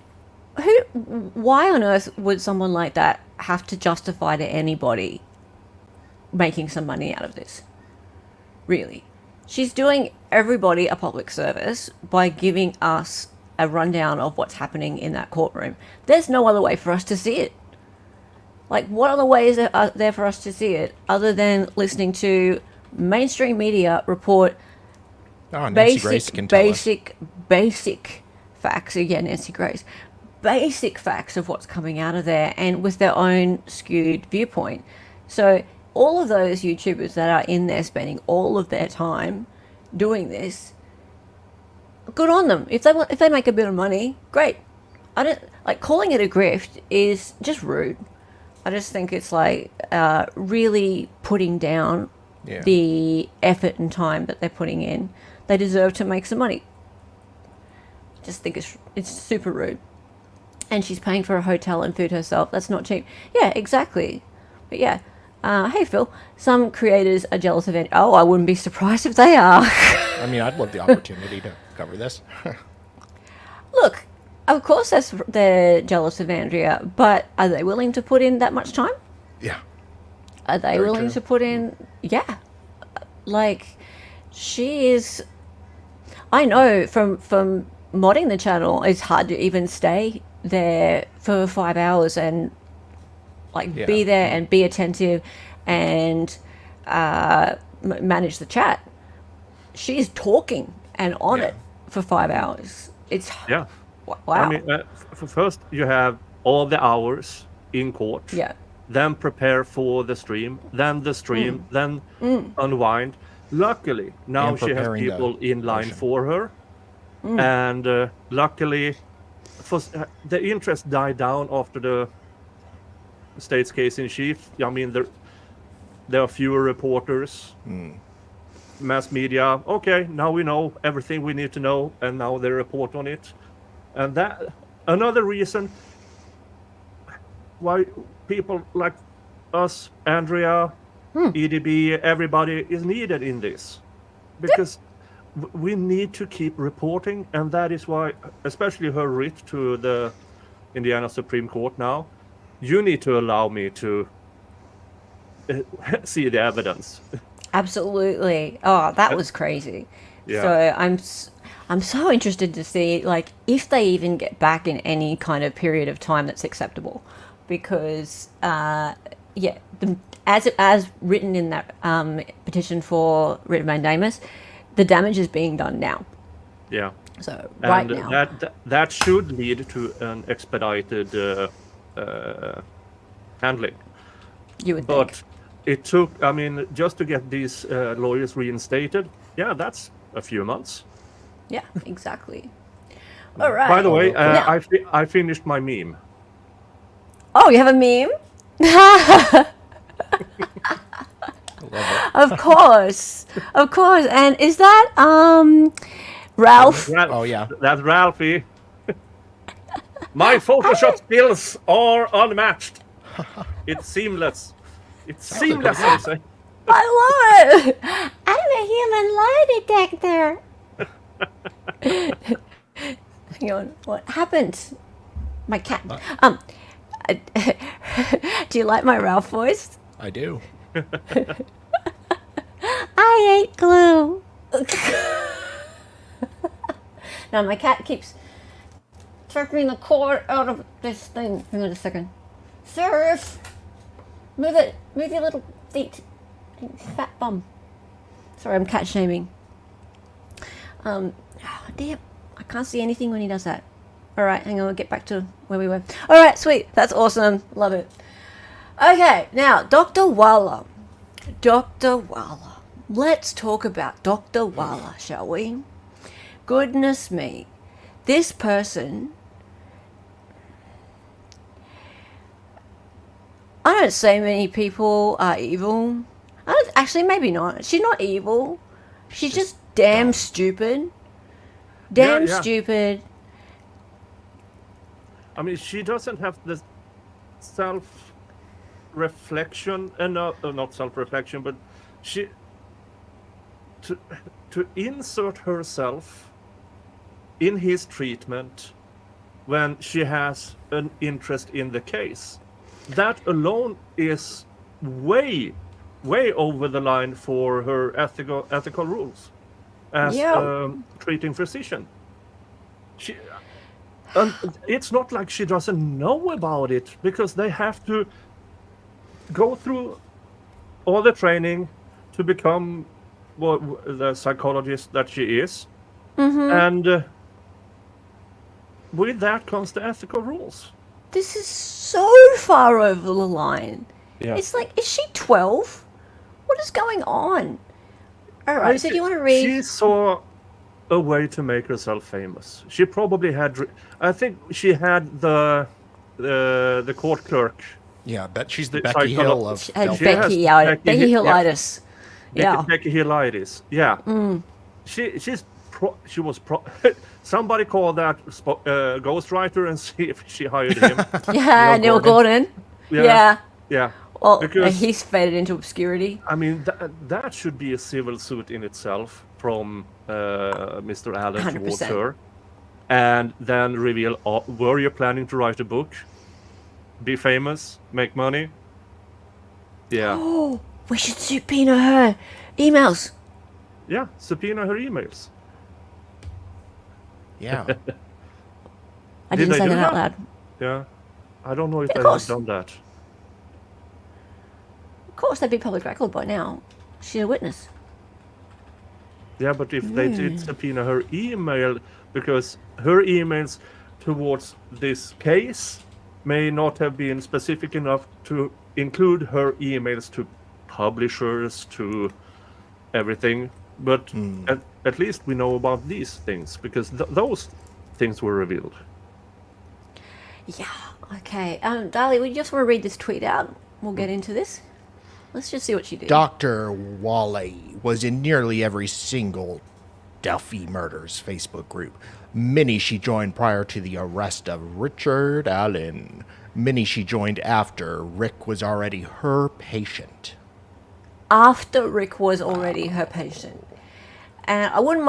Speaker 1: why on earth would someone like that have to justify to anybody making some money out of this? Really? She's doing everybody a public service by giving us a rundown of what's happening in that courtroom. There's no other way for us to see it. Like, what other ways are there for us to see it other than listening to mainstream media report
Speaker 2: Nancy Grace can tell us.
Speaker 1: basic facts? Again, Nancy Grace. Basic facts of what's coming out of there, and with their own skewed viewpoint. So all of those YouTubers that are in there spending all of their time doing this, good on them. If they make a bit of money, great. I don't like calling it a grift is just rude. I just think it's like really putting down the effort and time that they're putting in. They deserve to make some money. Just think it's super rude. And she's paying for a hotel and food herself. That's not cheap. Yeah, exactly. But yeah. Hey, Phil. Some creators are jealous of it. Oh, I wouldn't be surprised if they are.
Speaker 2: I mean, I'd love the opportunity to cover this.
Speaker 1: Look, of course they're jealous of Andrea, but are they willing to put in that much time?
Speaker 2: Yeah.
Speaker 1: Are they
Speaker 2: Very
Speaker 1: willing
Speaker 2: true.
Speaker 1: to put in... Yeah. Like, she is... I know from modding the channel, it's hard to even stay there for 5 hours and be there and be attentive and manage the chat. She's talking and on it for 5 hours. It's wow.
Speaker 3: I mean, first you have all the hours in court.
Speaker 1: Yeah.
Speaker 3: Then prepare for the stream. Then the stream. Then unwind. Luckily, now
Speaker 2: And
Speaker 3: she has
Speaker 2: preparing the
Speaker 3: people in line
Speaker 2: motion.
Speaker 3: for her, and luckily, the interest died down after the state's case in chief. I mean, there are fewer reporters, mass media. Okay, now we know everything we need to know, and now they report on it. And that another reason why people like us, Andrea, EDB, everybody is needed in this, because we need to keep reporting, and that is why, especially her writ to the Indiana Supreme Court now, you need to allow me to see the evidence.
Speaker 1: Absolutely. Oh, that was crazy.
Speaker 3: Yeah.
Speaker 1: So I'm so interested to see like if they even get back in any kind of period of time that's acceptable, because as written in that petition for writ of mandamus, the damage is being done now.
Speaker 3: Yeah.
Speaker 1: So right
Speaker 3: and
Speaker 1: now,
Speaker 3: that should lead to an expedited handling.
Speaker 1: you would
Speaker 3: But
Speaker 1: think.
Speaker 3: it took, I mean, just to get these lawyers reinstated, that's a few months.
Speaker 1: Yeah, exactly. All right.
Speaker 3: By the way,
Speaker 1: Now-
Speaker 3: I finished my meme.
Speaker 1: Oh, you have a meme? Of course. And is that Ralph?
Speaker 2: Oh, yeah.
Speaker 3: That's Ralphie. My Photoshop skills are unmatched. It's seamless. It's seamless, I say.
Speaker 1: I love it. I'm a human lie detector. Hang on, what happened? My cat. Do you like my Ralph voice?
Speaker 2: I do.
Speaker 1: I ate glue. Now my cat keeps taking the cord out of this thing. Hang on a second. Serve. Move it. Move your little feet. Fat bum. Sorry, I'm cat shaming. Oh, damn. I can't see anything when he does that. Alright, hang on, we'll get back to where we were. Alright, sweet. That's awesome. Love it. Okay, now, Dr. Walla. Dr. Walla. Let's talk about Dr. Walla, shall we? Goodness me. This person... I don't say many people are evil. Actually, maybe not. She's not evil. She's just damn stupid. Damn stupid.
Speaker 3: I mean, she doesn't have the self-reflection, not self-reflection, but to insert herself in his treatment when she has an interest in the case, that alone is way over the line for her ethical rules as treating physician. And it's not like she doesn't know about it, because they have to go through all the training to become the psychologist that she is. And with that comes the ethical rules.
Speaker 1: This is so far over the line.
Speaker 3: Yeah.
Speaker 1: It's like, is she 12? What is going on? All right, so do you want to read?
Speaker 3: She saw a way to make herself famous. She probably had. I think she had the court clerk.
Speaker 2: Yeah, but she's the
Speaker 3: The
Speaker 2: Becky Hill of
Speaker 1: She had
Speaker 2: Delphi.
Speaker 1: Becky
Speaker 3: Becky
Speaker 1: Hillitis. Yeah.
Speaker 3: Becky Hillitis. Yeah. She was somebody call that ghostwriter and see if she hired him.
Speaker 1: Yeah, Neil Gordon.
Speaker 3: Yeah.
Speaker 1: Well,
Speaker 3: Because-
Speaker 1: he's faded into obscurity.
Speaker 3: I mean, that should be a civil suit in itself from Mr. Allen
Speaker 1: 100%.
Speaker 3: towards her. And then reveal, were you planning to write a book? Be famous? Make money? Yeah.
Speaker 1: Oh, we should subpoena her emails.
Speaker 3: Yeah, subpoena her emails.
Speaker 2: Yeah.
Speaker 1: I
Speaker 3: Did
Speaker 1: didn't
Speaker 3: they
Speaker 1: say
Speaker 3: do
Speaker 1: that out
Speaker 3: that?
Speaker 1: loud.
Speaker 3: Yeah. I don't know if
Speaker 1: Yeah,
Speaker 3: they
Speaker 1: of course.
Speaker 3: have done that.
Speaker 1: Of course, they'd be public record by now. She's a witness.
Speaker 3: Yeah, but if they did subpoena her email, because her emails towards this case may not have been specific enough to include her emails to publishers, to everything. But at least we know about these things, because those things were revealed.
Speaker 1: Yeah. Okay. Darlie, we just want to read this tweet out. We'll get into this. Let's just see what she did.
Speaker 2: Dr. Wally was in nearly every single Delphi Murders Facebook group. Many she joined prior to the arrest of Richard Allen. Many she joined after Rick was already her patient.
Speaker 1: After Rick was already her patient. And I wouldn't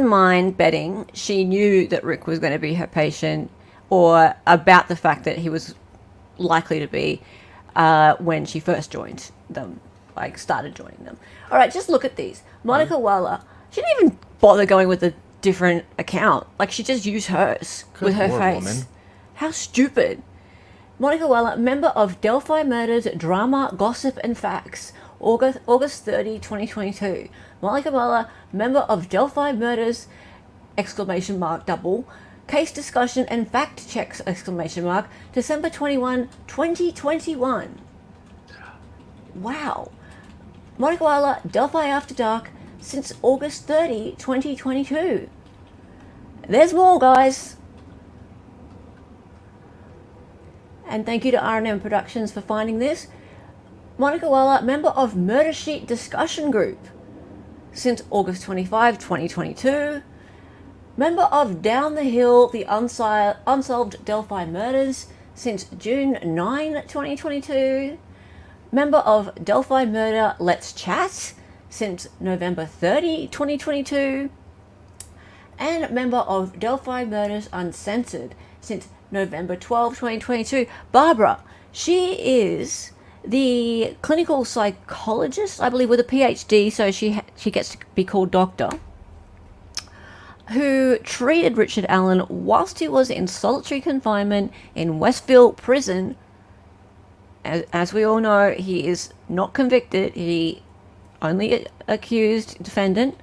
Speaker 1: mind betting she knew that Rick was going to be her patient, or about the fact that he was likely to be when she first joined them, like started joining them. All right, just look at these. Monica Waller, she didn't even bother going with a different account. Like, she just used hers with her
Speaker 2: Lord,
Speaker 1: face.
Speaker 2: woman.
Speaker 1: How stupid. Monica Waller, member of Delphi Murders, Drama, Gossip and Facts, August 30, 2022. Monica Waller, member of Delphi Murders, ! Double, Case Discussion and Fact Checks! December 21, 2021. Wow. Monica Waller, Delphi After Dark, since August 30, 2022. There's more, guys. And thank you to R&M Productions for finding this. Monica Waller, member of Murder Sheet Discussion Group, since August 25, 2022. Member of Down the Hill, the Unsolved Delphi Murders, since June 9, 2022. Member of Delphi Murder Let's Chat, since November 30, 2022. And member of Delphi Murders Uncensored, since November 12, 2022. Barbara, she is the clinical psychologist, I believe, with a PhD, so she gets to be called doctor, who treated Richard Allen whilst he was in solitary confinement in Westville Prison. As we all know, he is not convicted. He only accused defendant,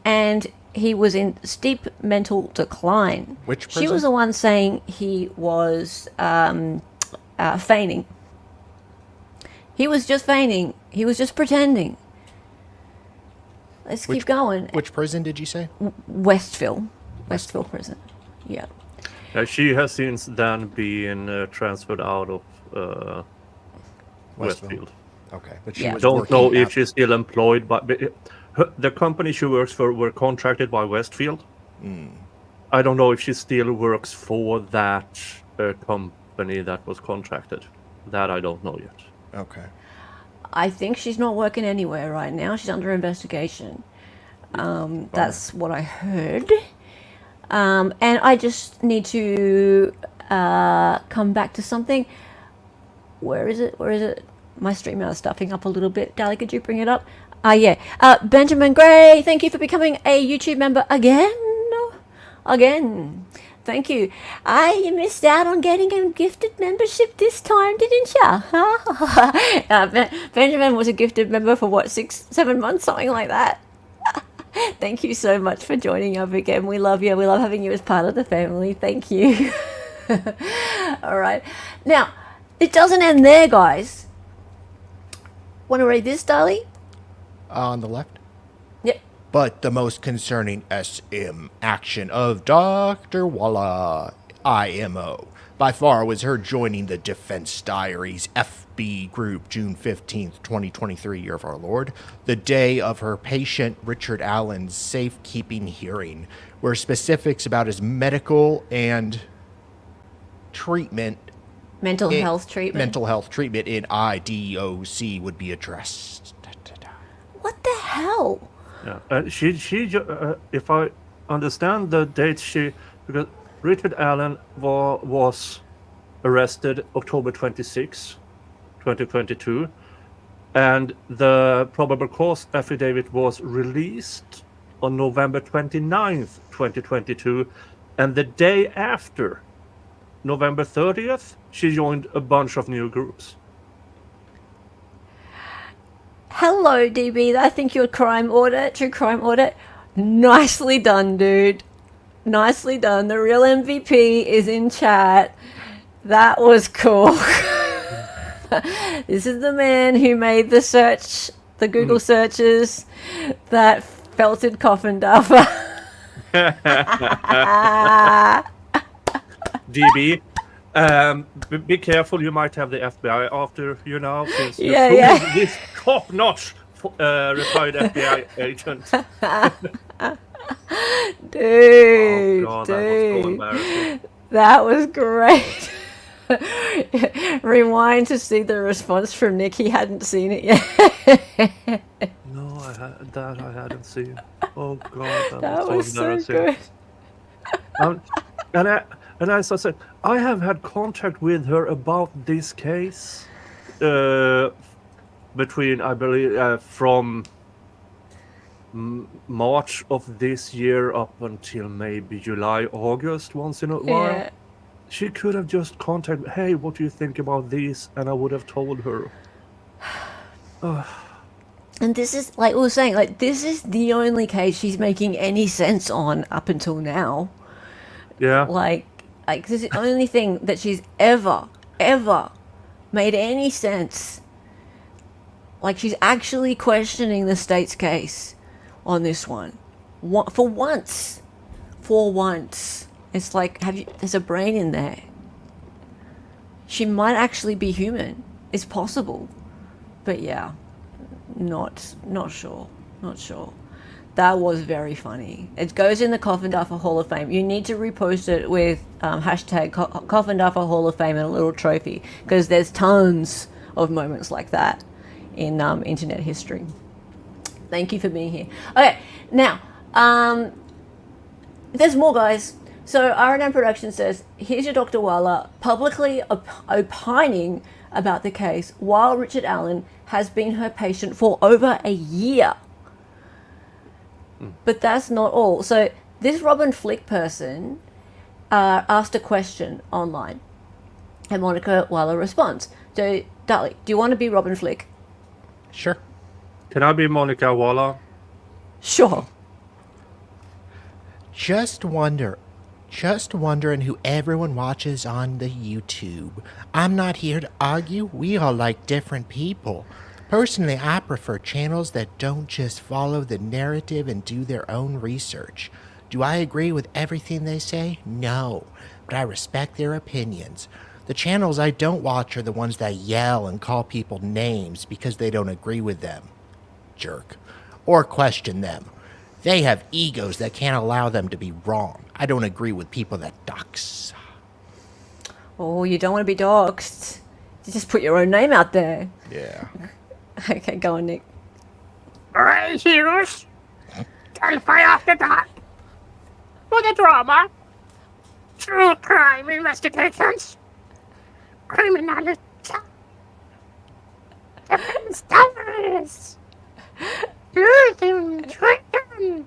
Speaker 1: and he was in steep mental decline.
Speaker 2: Which
Speaker 1: She
Speaker 2: prison?
Speaker 1: was the one saying he was feigning. He was just feigning. He was just pretending. Let's keep going.
Speaker 2: Which prison did you say?
Speaker 1: Westville Prison. Yeah.
Speaker 3: She has since then been transferred out of Westfield.
Speaker 2: Okay, but she
Speaker 1: Yeah.
Speaker 2: was
Speaker 3: Don't
Speaker 2: working
Speaker 3: know if
Speaker 2: at-
Speaker 3: she's still employed, but the company she works for were contracted by Westfield. I don't know if she still works for that company that was contracted. That I don't know yet.
Speaker 2: Okay.
Speaker 1: I think she's not working anywhere right now. She's under investigation. That's what I heard. And I just need to come back to something. Where is it? My stream is stuffing up a little bit. Dally, could you bring it up? Yeah. Benjamin Gray, thank you for becoming a YouTube member again. Thank you. You missed out on getting a gifted membership this time, didn't you? Benjamin was a gifted member for 6-7 months, something like that. Thank you so much for joining up again. We love you. We love having you as part of the family. Thank you. All right. Now, it doesn't end there, guys. Want to read this, Dali?
Speaker 2: On the left.
Speaker 1: Yep.
Speaker 2: But the most concerning SM action of Dr. Walla, IMO, by far was her joining the Defense Diaries FB group June 15th, 2023, year of our Lord, the day of her patient Richard Allen's safekeeping hearing, where specifics about his medical and
Speaker 1: mental health treatment
Speaker 2: in IDOC would be addressed.
Speaker 1: What the hell?
Speaker 3: Yeah, she if I understand the date, because Richard Allen was arrested October 26, 2022, and the probable cause affidavit was released on November 29th, 2022, and the day after, November 30th, she joined a bunch of new groups.
Speaker 1: Hello, DB. I think your true crime audit. Nicely done, dude. Nicely done. The real MVP is in chat. That was cool. This is the man who made the Google searches that felted coffin duffer.
Speaker 3: DB, be careful. You might have the FBI after you now, since you this top-notch retired FBI agent.
Speaker 1: Dude,
Speaker 3: oh God, that was so embarrassing.
Speaker 1: That was great. Rewind to see the response from Nick. He hadn't seen it yet.
Speaker 3: No, I hadn't seen. Oh God,
Speaker 1: that was
Speaker 3: so
Speaker 1: good.
Speaker 3: And as I said, I have had contact with her about this case between, I believe, from March of this year up until maybe July, August, once in a while.
Speaker 1: Yeah.
Speaker 3: She could have just contacted, hey, what do you think about this? And I would have told her.
Speaker 1: And this is, like we were saying, like, this is the only case she's making any sense on up until now.
Speaker 3: Yeah.
Speaker 1: Like this is the only thing that she's ever made any sense. Like, she's actually questioning the state's case on this one. For once. It's like, there's a brain in there. She might actually be human. It's possible. But yeah, not sure. That was very funny. It goes in the Coffin Duffer Hall of Fame. You need to repost it with hashtag Coffin Duffer Hall of Fame and a little trophy, because there's tons of moments like that in internet history. Thank you for being here. Okay, now, there's more, guys. So R&M Production says, here's your Dr. Walla publicly opining about the case while Richard Allen has been her patient for over a year. But that's not all. So this Robin Flick person asked a question online, and Monica Walla responds. So, Dali, do you want to be Robin Flick?
Speaker 2: Sure.
Speaker 3: Can I be Monica Walla?
Speaker 1: Sure.
Speaker 2: Just wondering who everyone watches on the YouTube. I'm not here to argue. We all like different people. Personally, I prefer channels that don't just follow the narrative and do their own research. Do I agree with everything they say? No, but I respect their opinions. The channels I don't watch are the ones that yell and call people names because they don't agree with them. Jerk. Or question them. They have egos that can't allow them to be wrong. I don't agree with people that dox.
Speaker 1: Oh, you don't want to be doxxed. You just put your own name out there.
Speaker 2: Yeah.
Speaker 1: Okay, go on, Nick.
Speaker 6: Alright, heroes. Delphi after dark. For the drama. True crime investigations. Criminality. Defense stories. Grifting.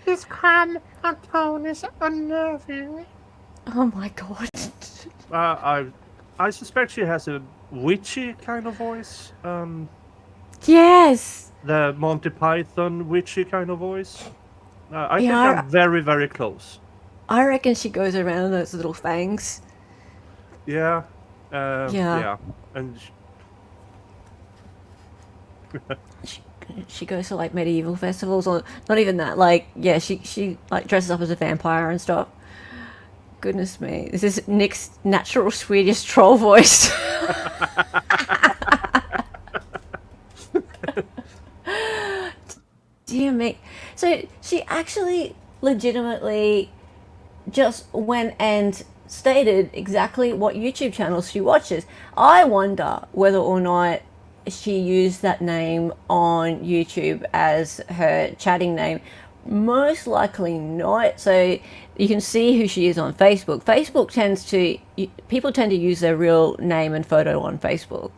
Speaker 6: His calm and tone is unnerving.
Speaker 1: Oh my god.
Speaker 3: I suspect she has a witchy kind of voice.
Speaker 1: Yes.
Speaker 3: The Monty Python witchy kind of voice. I think
Speaker 1: Yeah,
Speaker 3: I'm very, very close.
Speaker 1: I reckon she goes around those little fangs.
Speaker 3: Yeah.
Speaker 1: Yeah.
Speaker 3: And
Speaker 1: She goes to like medieval festivals, or not even that. Like, yeah, she like dresses up as a vampire and stuff. Goodness me, this is Nick's natural Swedish troll voice. Dear me. So she actually legitimately just went and stated exactly what YouTube channels she watches. I wonder whether or not she used that name on YouTube as her chatting name. Most likely not. So you can see who she is on Facebook. People tend to use their real name and photo on Facebook,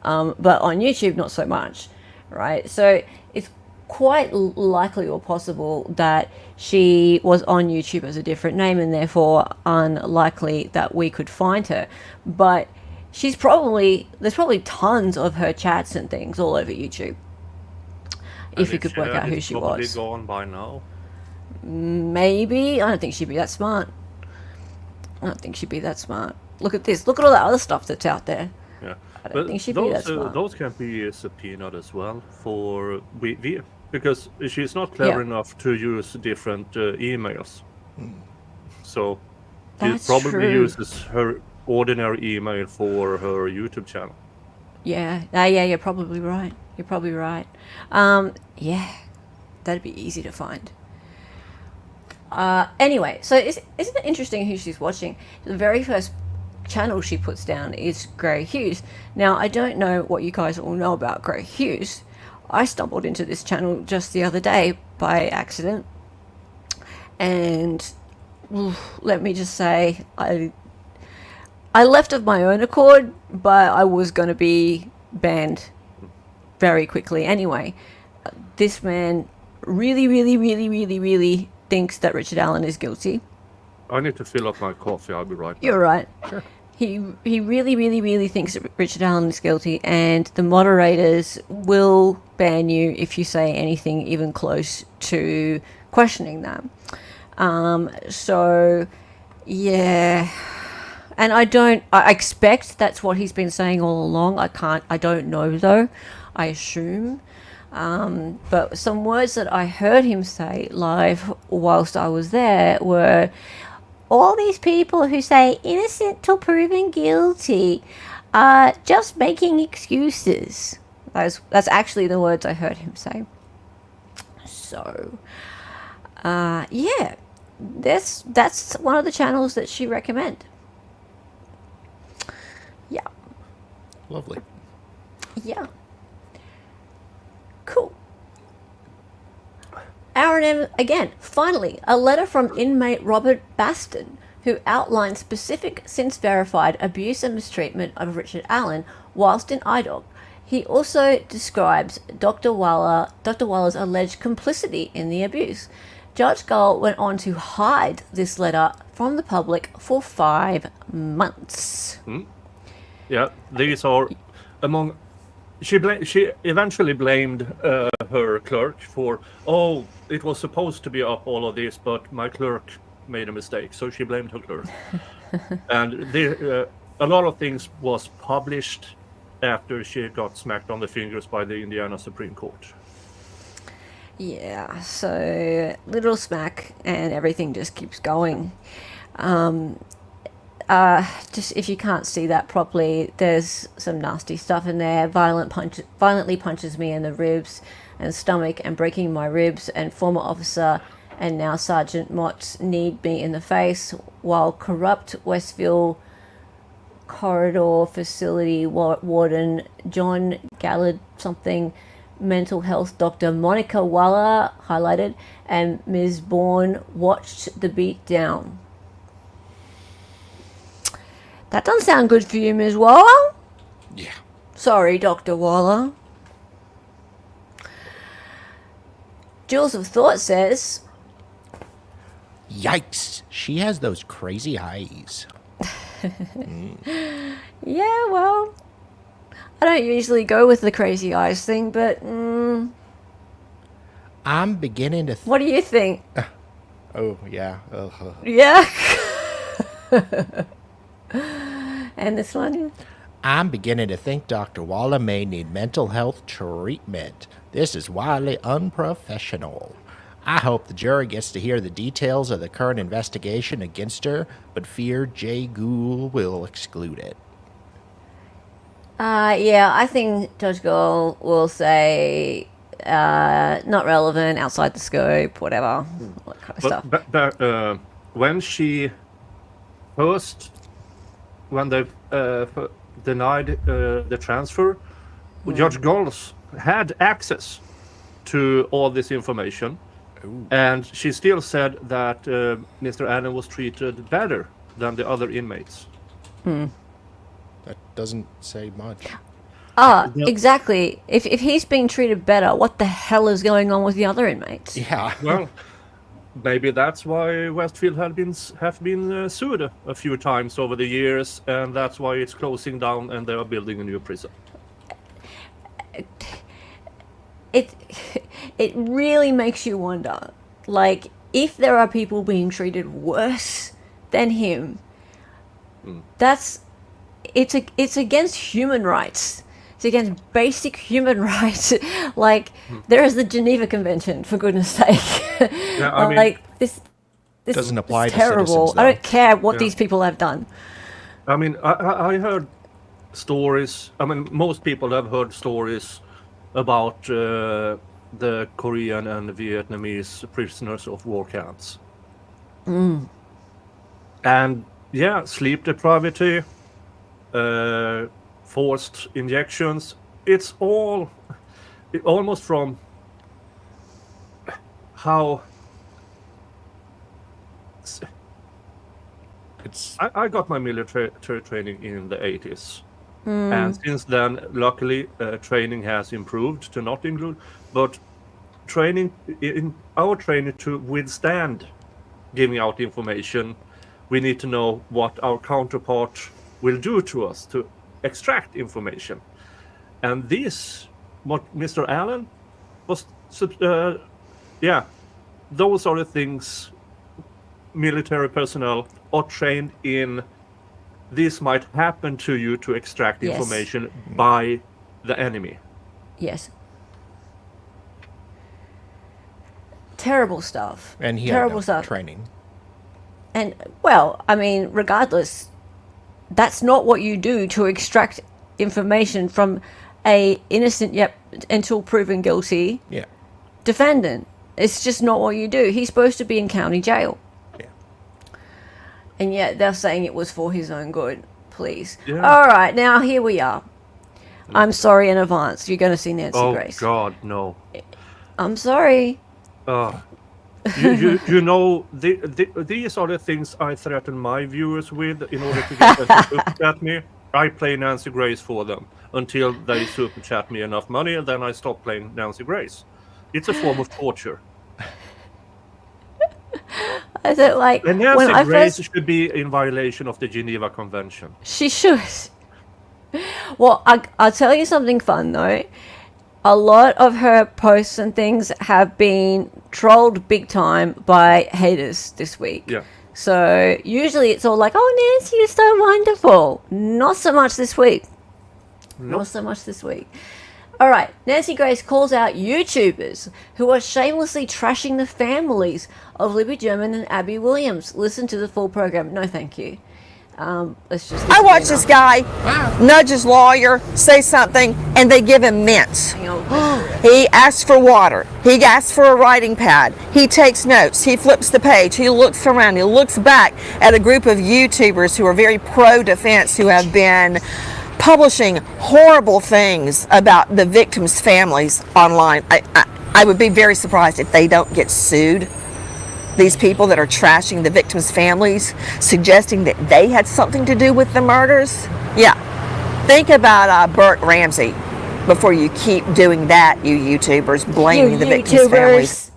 Speaker 1: but on YouTube not so much, right? So it's quite likely or possible that she was on YouTube as a different name, and therefore unlikely that we could find her. But there's probably tons of her chats and things all over YouTube. If you could work out who she was.
Speaker 3: Probably gone by now.
Speaker 1: Maybe. I don't think she'd be that smart. Look at this. Look at all that other stuff that's out there.
Speaker 3: Yeah.
Speaker 1: I don't think she'd be that smart.
Speaker 3: Those can be subpoenaed as well for because she's not clever enough to use different emails. So she
Speaker 1: That's
Speaker 3: probably
Speaker 1: true.
Speaker 3: uses her ordinary email for her YouTube channel.
Speaker 1: Yeah. Yeah, you're probably right. Yeah. That'd be easy to find. Anyway, so isn't it interesting who she's watching? The very first channel she puts down is Grey Hughes. Now, I don't know what you guys all know about Grey Hughes. I stumbled into this channel just the other day by accident, and let me just say, I left of my own accord, but I was going to be banned very quickly anyway. This man really thinks that Richard Allen is guilty.
Speaker 3: I need to fill up my coffee. I'll be right back.
Speaker 1: You're right. Sure. He really thinks that Richard Allen is guilty, and the moderators will ban you if you say anything even close to questioning that. So, yeah. And I expect that's what he's been saying all along. I don't know though. I assume. But some words that I heard him say live whilst I was there were, all these people who say innocent till proven guilty are just making excuses. That's actually the words I heard him say. So, yeah, that's one of the channels that she recommend. Yeah.
Speaker 2: Lovely.
Speaker 1: Yeah. Cool. R&M, again, finally, a letter from inmate Robert Baston, who outlined specific, since verified, abuse and mistreatment of Richard Allen whilst in IDOC. He also describes Dr. Waller's alleged complicity in the abuse. Judge Gull went on to hide this letter from the public for 5 months.
Speaker 3: Yeah, these are among... She eventually blamed her clerk for, it was supposed to be up, all of this, but my clerk made a mistake, so she blamed her clerk. And a lot of things was published after she got smacked on the fingers by the Indiana Supreme Court.
Speaker 1: Yeah, so little smack and everything just keeps going. Just if you can't see that properly, there's some nasty stuff in there. Violently punches me in the ribs and stomach and breaking my ribs, and former officer and now Sergeant Mott kneed me in the face, while corrupt Westville corridor facility warden John Gallard something, mental health doctor Monica Waller highlighted, and Ms. Bourne watched the beat down. That doesn't sound good for you, Ms. Waller.
Speaker 2: Yeah.
Speaker 1: Sorry, Dr. Waller. Jules of Thought says,
Speaker 2: Yikes. She has those crazy eyes.
Speaker 1: yeah, well, I don't usually go with the crazy eyes thing, but
Speaker 2: I'm beginning to...
Speaker 1: what do you think?
Speaker 2: Oh, yeah.
Speaker 1: Yeah. And this one?
Speaker 2: I'm beginning to think Dr. Waller may need mental health treatment. This is wildly unprofessional. I hope the jury gets to hear the details of the current investigation against her, but fear Jay Gould will exclude it.
Speaker 1: Yeah, I think Judge Gould will say not relevant, outside the scope, whatever, all that kind of stuff.
Speaker 3: But when she first, when they denied the transfer, Judge Gould had access to all this information.
Speaker 2: Ooh.
Speaker 3: And she still said that Mr. Allen was treated better than the other inmates.
Speaker 2: That doesn't say much.
Speaker 1: Exactly. If he's being treated better, what the hell is going on with the other inmates?
Speaker 2: Yeah.
Speaker 3: Well, maybe that's why Westfield have been sued a few times over the years, and that's why it's closing down and they are building a new prison.
Speaker 1: It really makes you wonder, like, if there are people being treated worse than him, it's against human rights. It's against basic human rights. Like, there is the Geneva Convention, for goodness sake.
Speaker 3: Yeah, I mean,
Speaker 1: like, this
Speaker 2: doesn't apply
Speaker 1: is
Speaker 2: to
Speaker 1: terrible.
Speaker 2: citizens, though.
Speaker 1: I don't care what these people have done.
Speaker 3: I mean, I heard stories. I mean, most people have heard stories about the Korean and Vietnamese prisoners of war camps. And yeah, sleep deprivation, forced injections. It's almost from how I got my military training in the 80s. And since then, luckily, training has improved to not include, but our training to withstand giving out information, we need to know what our counterpart will do to us to extract information. And what Mr. Allen was, those are the things military personnel are trained in. This might happen to you to extract information by the enemy.
Speaker 1: Yes. Terrible stuff.
Speaker 2: And he
Speaker 1: terrible
Speaker 2: had no
Speaker 1: stuff.
Speaker 2: training.
Speaker 1: And, well, I mean, regardless, that's not what you do to extract information from a innocent yet until proven guilty defendant. It's just not what you do. He's supposed to be in county jail. And yet they're saying it was for his own good. Please. Yeah. All right, now here we are. I'm sorry in advance. You're going to see Nancy Grace.
Speaker 3: Oh, God, no.
Speaker 1: I'm sorry.
Speaker 3: You know, these are the things I threaten my viewers with in order to get them to super chat me. I play Nancy Grace for them until they super chat me enough money, and then I stop playing Nancy Grace. It's a form of torture.
Speaker 1: Is it like
Speaker 3: and Nancy Grace should be in violation of the Geneva Convention.
Speaker 1: She should. Well, I'll tell you something fun though. A lot of her posts and things have been trolled big time by haters this week.
Speaker 3: Yeah.
Speaker 1: So usually it's all like, "Oh, Nancy, you're so wonderful." Not so much this week.
Speaker 3: Nope.
Speaker 1: Not so much this week. All right, Nancy Grace calls out YouTubers who are shamelessly trashing the families of Libby German and Abby Williams. Listen to the full program. No, thank you. Let's just.
Speaker 7: I watched this guy nudge his lawyer, say something, and they give him mints. He asks for water. He asks for a writing pad. He takes notes. He flips the page. He looks around. He looks back at a group of YouTubers who are very pro-defense, who have been publishing horrible things about the victims' families online. I would be very surprised if they don't get sued. These people that are trashing the victims' families, suggesting that they had something to do with the murders. Yeah, think about Burt Ramsey before you keep doing that, you YouTubers, blaming the victims' families.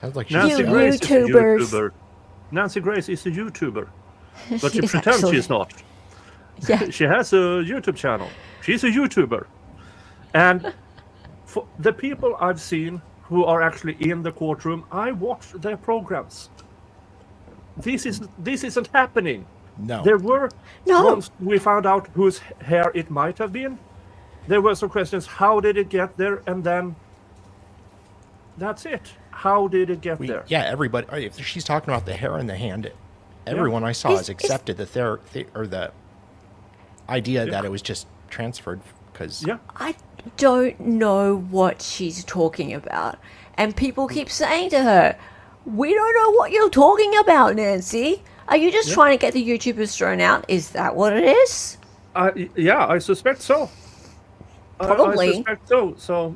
Speaker 2: Sounds like
Speaker 3: Nancy Grace is a
Speaker 1: YouTubers.
Speaker 3: YouTuber. Nancy Grace is a YouTuber, but she
Speaker 1: She's
Speaker 3: pretends
Speaker 1: actually-
Speaker 3: she's not.
Speaker 1: Yeah.
Speaker 3: She has a YouTube channel. She's a YouTuber, and for the people I've seen who are actually in the courtroom, I watch their programs. This isn't happening.
Speaker 2: No.
Speaker 3: There were
Speaker 1: No.
Speaker 3: once we found out whose hair it might have been. There were some questions. How did it get there? And then that's it. How did it get there?
Speaker 2: Yeah, everybody. If she's talking about the hair in the hand, everyone I saw has accepted the idea that it was just transferred because.
Speaker 3: Yeah.
Speaker 1: I don't know what she's talking about. And people keep saying to her, we don't know what you're talking about, Nancy. Are you just trying to get the YouTubers thrown out? Is that what it is?
Speaker 3: Yeah, I suspect so.
Speaker 1: Probably.
Speaker 3: I suspect so. So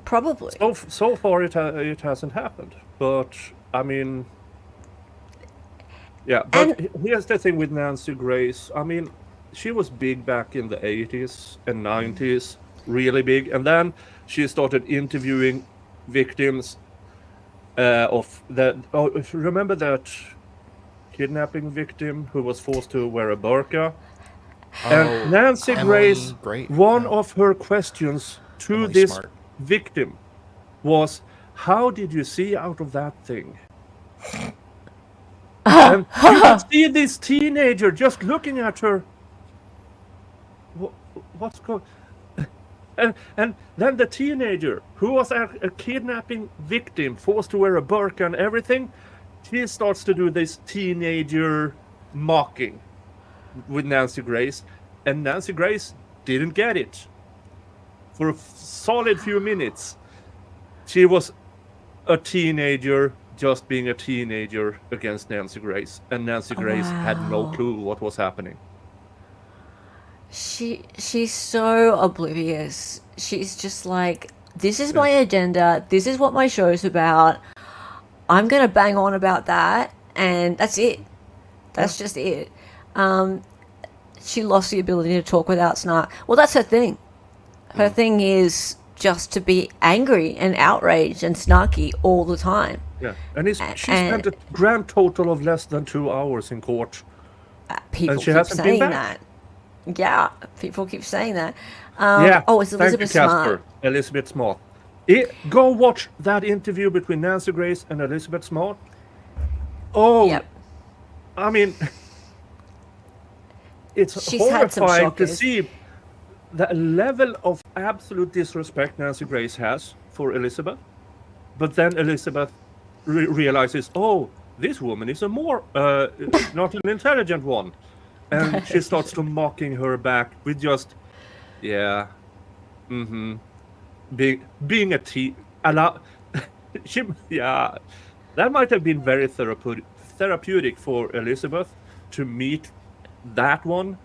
Speaker 1: Probably.
Speaker 3: so far it hasn't happened. But I mean, yeah. But here's the thing with Nancy Grace. I mean, she was big back in the 80s and 90s, really big, and then she started interviewing victims of that. Oh, if you remember that kidnapping victim who was forced to wear a burqa. And Nancy
Speaker 2: Emily,
Speaker 3: Grace,
Speaker 2: great,
Speaker 3: one
Speaker 2: yeah.
Speaker 3: of her questions to
Speaker 2: Emily
Speaker 3: this
Speaker 2: Smart.
Speaker 3: victim was, "How did you see out of that thing?" And you can see this teenager just looking at her. What's going? And then the teenager who was a kidnapping victim, forced to wear a burqa and everything, she starts to do this teenager mocking with Nancy Grace, and Nancy Grace didn't get it. For a solid few minutes, she was a teenager just being a teenager against Nancy Grace, and Nancy Grace had no clue what was happening.
Speaker 1: She's so oblivious. She's just like, this is my agenda. This is what my show's about. I'm going to bang on about that. And that's it. That's just it. She lost the ability to talk without snark. Well, that's her thing. Her thing is just to be angry and outraged and snarky all the time.
Speaker 3: Yeah, and she spent a grand total of less than 2 hours in court.
Speaker 1: People
Speaker 3: And she
Speaker 1: keep
Speaker 3: hasn't been
Speaker 1: saying
Speaker 3: back.
Speaker 1: that. Yeah, people keep saying that.
Speaker 3: Yeah.
Speaker 1: Oh, it's
Speaker 3: Thank
Speaker 1: Elizabeth
Speaker 3: you, Casper.
Speaker 1: Smart.
Speaker 3: Elizabeth Smart. Go watch that interview between Nancy Grace and Elizabeth Smart. Oh,
Speaker 1: Yep.
Speaker 3: I mean, it's
Speaker 1: She's had some
Speaker 3: horrifying to
Speaker 1: shockers.
Speaker 3: see the level of absolute disrespect Nancy Grace has for Elizabeth. But then Elizabeth realizes, oh, this woman is a more, not an intelligent one. And she starts to mocking her back with just, yeah, being a yeah, that might have been very therapeutic for Elizabeth to meet that one,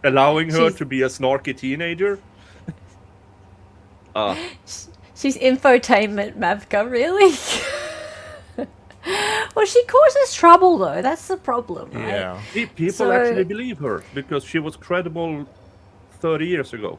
Speaker 3: allowing her to be a snarky teenager.
Speaker 1: She's infotainment Mavka, really? Well, she causes trouble, though. That's the problem, right?
Speaker 2: Yeah.
Speaker 3: People
Speaker 1: So-
Speaker 3: actually believe her because she was credible 30 years ago.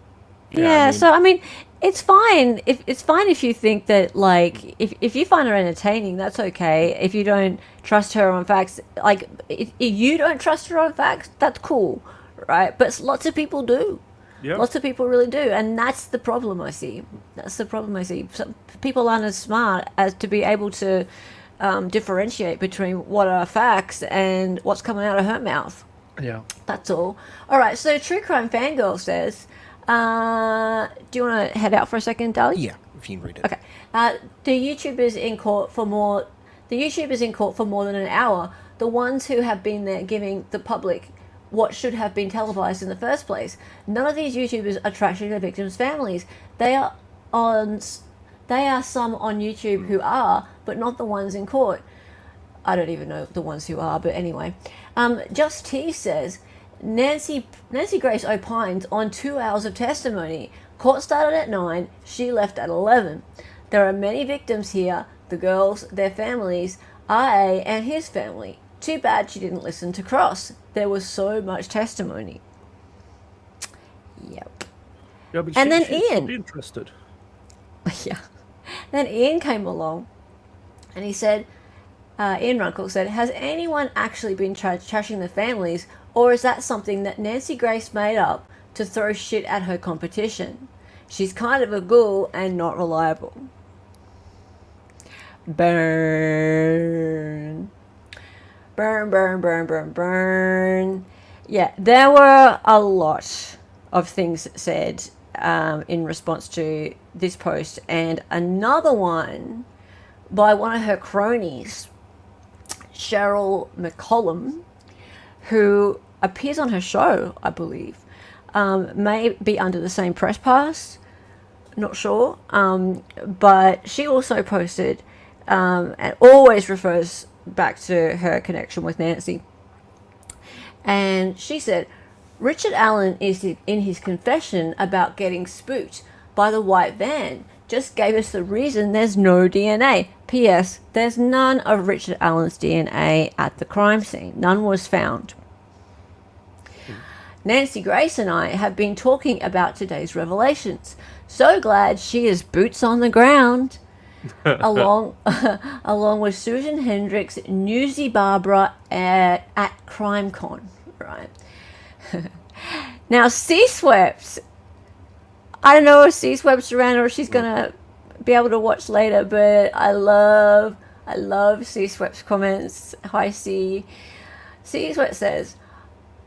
Speaker 1: Yeah, so I mean, it's fine. It's fine if you think that, like, if you find her entertaining, that's okay. If you don't trust her on facts, like, if you don't trust her on facts, that's cool, right? But lots of people do.
Speaker 3: Yeah.
Speaker 1: Lots of people really do, and that's the problem I see. That's the problem I see. Some people aren't as smart as to be able to differentiate between what are facts and what's coming out of her mouth.
Speaker 3: Yeah.
Speaker 1: That's all. All right. So True Crime Fangirl says, do you want to head out for a second, Dali?
Speaker 2: Yeah, if you can read it.
Speaker 1: Okay. The YouTubers in court for more than an hour the ones who have been there giving the public what should have been televised in the first place. None of these YouTubers are trashing the victims' families. They are some on YouTube who are, but not the ones in court. I don't even know the ones who are, but anyway. Just T says, Nancy Grace opines on 2 hours of testimony. Court started at 9, she left at 11. There are many victims here, the girls, their families, RA and his family. Too bad she didn't listen to Cross. There was so much testimony. Yep.
Speaker 3: Yeah, but
Speaker 1: and then
Speaker 3: she's
Speaker 1: Ian.
Speaker 3: not interested.
Speaker 1: Yeah. Then Ian came along and he said, Ian Runkle said, has anyone actually been trashing the families, or is that something that Nancy Grace made up to throw shit at her competition? She's kind of a ghoul and not reliable. Burn. Burn, burn, burn, burn, burn. Yeah, there were a lot of things said in response to this post, and another one by one of her cronies, Cheryl McCollum, who appears on her show, I believe, may be under the same press pass, not sure, but she also posted and always refers back to her connection with Nancy, and she said, Richard Allen is in his confession about getting spooked by the white van just gave us the reason there's no DNA. P.S. There's none of Richard Allen's DNA at the crime scene. None was found. Nancy Grace and I have been talking about today's revelations. So glad she is boots on the ground. along with Susan Hendricks, Newsy Barbara at CrimeCon. Right. Now, C-Swept. I don't know if C-Swep's around or if she's going to be able to watch later, but I love C-Swep's comments. Hi, C. C-Swep says,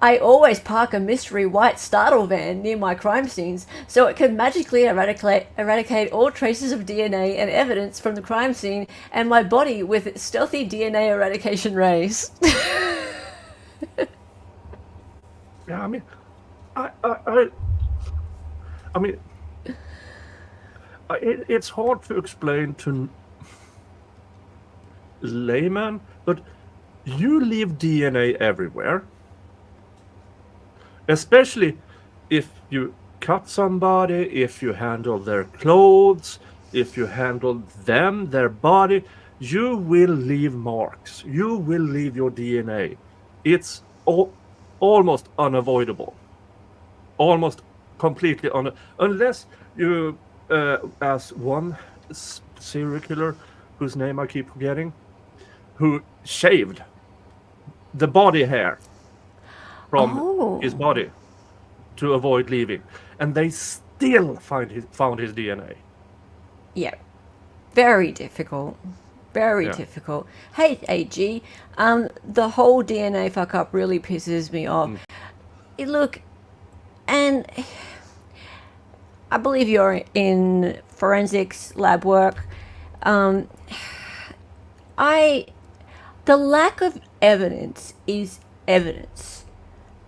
Speaker 1: I always park a mystery white startle van near my crime scenes so it can magically eradicate all traces of DNA and evidence from the crime scene and my body with its stealthy DNA eradication rays.
Speaker 3: Yeah, I mean, it's hard to explain to layman, but you leave DNA everywhere, especially if you cut somebody, if you handle their clothes, if you handle them, their body, you will leave marks. You will leave your DNA. It's almost unavoidable. Almost completely unless you, as one serial killer whose name I keep forgetting, who shaved the body hair from his body to avoid leaving, and they still found his DNA.
Speaker 1: Yeah, very difficult. Very difficult. Hey, AG, the whole DNA fuck up really pisses me off. Look, and I believe you're in forensics lab work. The lack of evidence is evidence,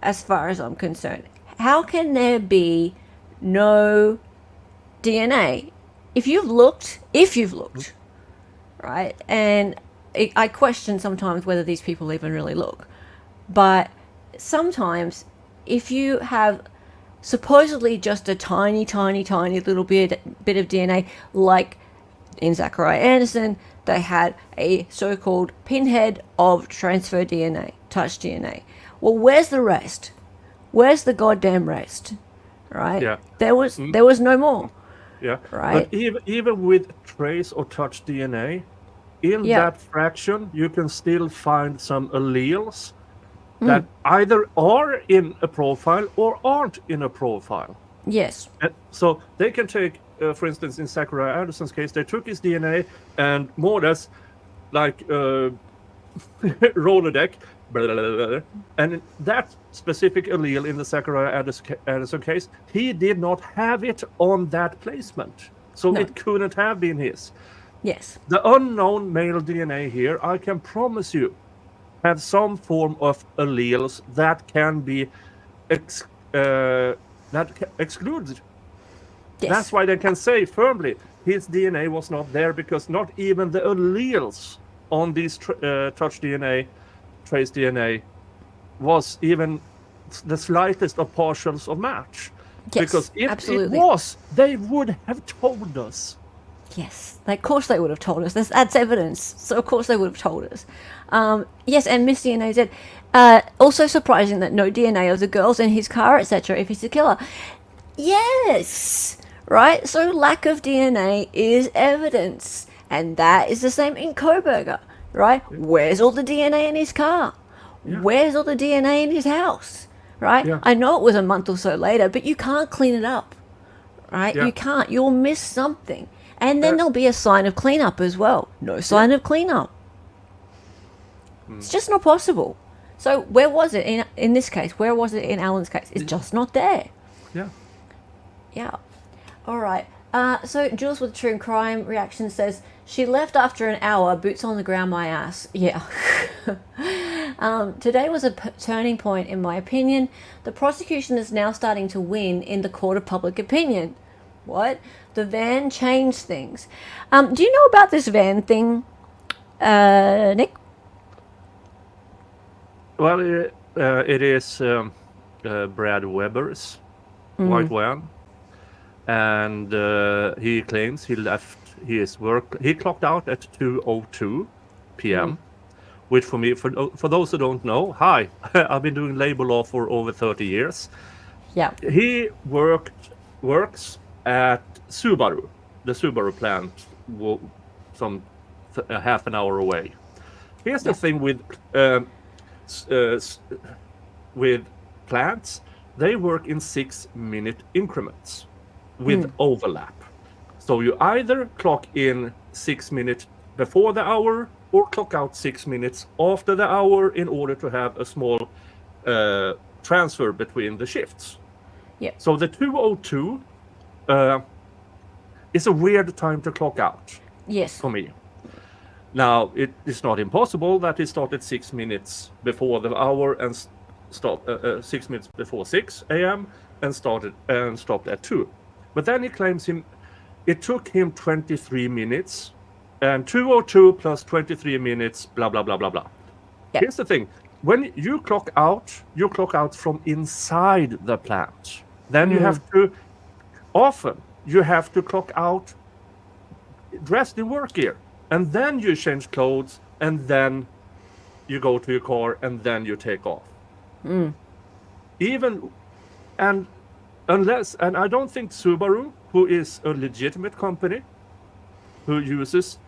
Speaker 1: as far as I'm concerned. How can there be no DNA? If you've looked, right? And I question sometimes whether these people even really look. But sometimes, if you have supposedly just a tiny little bit of DNA, like in Zachariah Anderson, they had a so-called pinhead of transfer DNA, touch DNA. Well, where's the rest? Where's the goddamn rest? Right?
Speaker 3: Yeah.
Speaker 1: There was no more.
Speaker 3: Yeah.
Speaker 1: Right.
Speaker 3: But even with trace or touch DNA, in that fraction, you can still find some alleles that either are in a profile or aren't in a profile.
Speaker 1: Yes.
Speaker 3: And so they can take, for instance, in Zachariah Anderson's case, they took his DNA and more or less like Rolodeck, and that specific allele in the Zachariah Anderson case, he did not have it on that placement. So it couldn't have been his.
Speaker 1: Yes.
Speaker 3: The unknown male DNA here, I can promise you, have some form of alleles that can be excluded.
Speaker 1: Yes.
Speaker 3: That's why they can say firmly his DNA was not there, because not even the alleles on these touch DNA, trace DNA, was even the slightest of partials of match.
Speaker 1: Yes,
Speaker 3: because if
Speaker 1: absolutely.
Speaker 3: it was, they would have told us.
Speaker 1: Yes, of course they would have told us. That's evidence. So of course they would have told us. Yes, and Miss DNA said, also surprising that no DNA of the girls in his car, etc., if he's the killer. Yes, right? So lack of DNA is evidence. And that is the same in Koberger, right? Where's all the DNA in his car?
Speaker 3: Yeah.
Speaker 1: Where's all the DNA in his house, right?
Speaker 3: Yeah.
Speaker 1: I know it was a month or so later, but you can't clean it up, right?
Speaker 3: Yeah.
Speaker 1: You can't. You'll miss something. And then there'll be a sign of cleanup as well. No sign of cleanup. It's just not possible. So where was it in this case? Where was it in Alan's case? It's just not there.
Speaker 3: Yeah.
Speaker 1: Yeah. All right. So Jules with True Crime Reaction says, she left after an hour, boots on the ground, my ass. Yeah. Today was a turning point in my opinion. The prosecution is now starting to win in the court of public opinion. What? The van changed things. Do you know about this van thing, Nick?
Speaker 3: Well, it is Brad Weber's white van, and he claims he left his work. He clocked out at 2:02 p.m. Which for me, for those who don't know, hi, I've been doing labor law for over 30 years.
Speaker 1: Yeah.
Speaker 3: He works at Subaru, the Subaru plant, some half an hour away. Here's the thing with plants, they work in 6-minute increments with overlap. So you either clock in 6 minutes before the hour or clock out 6 minutes after the hour in order to have a small transfer between the shifts.
Speaker 1: Yeah.
Speaker 3: So the 2:02 is a weird time to clock out.
Speaker 1: Yes.
Speaker 3: For me. Now, it is not impossible that he started 6 minutes before the hour and stopped 6 minutes before 6 a.m. and stopped at 2. But then he claims it took him 23 minutes, and 2:02 plus 23 minutes, blah, blah, blah, blah, blah.
Speaker 1: Yep.
Speaker 3: Here's the thing. When you clock out from inside the plant. Then you have to clock out dressed in work gear. And then you change clothes, and then you go to your car, and then you take off. And I don't think Subaru, who is a legitimate company, who uses,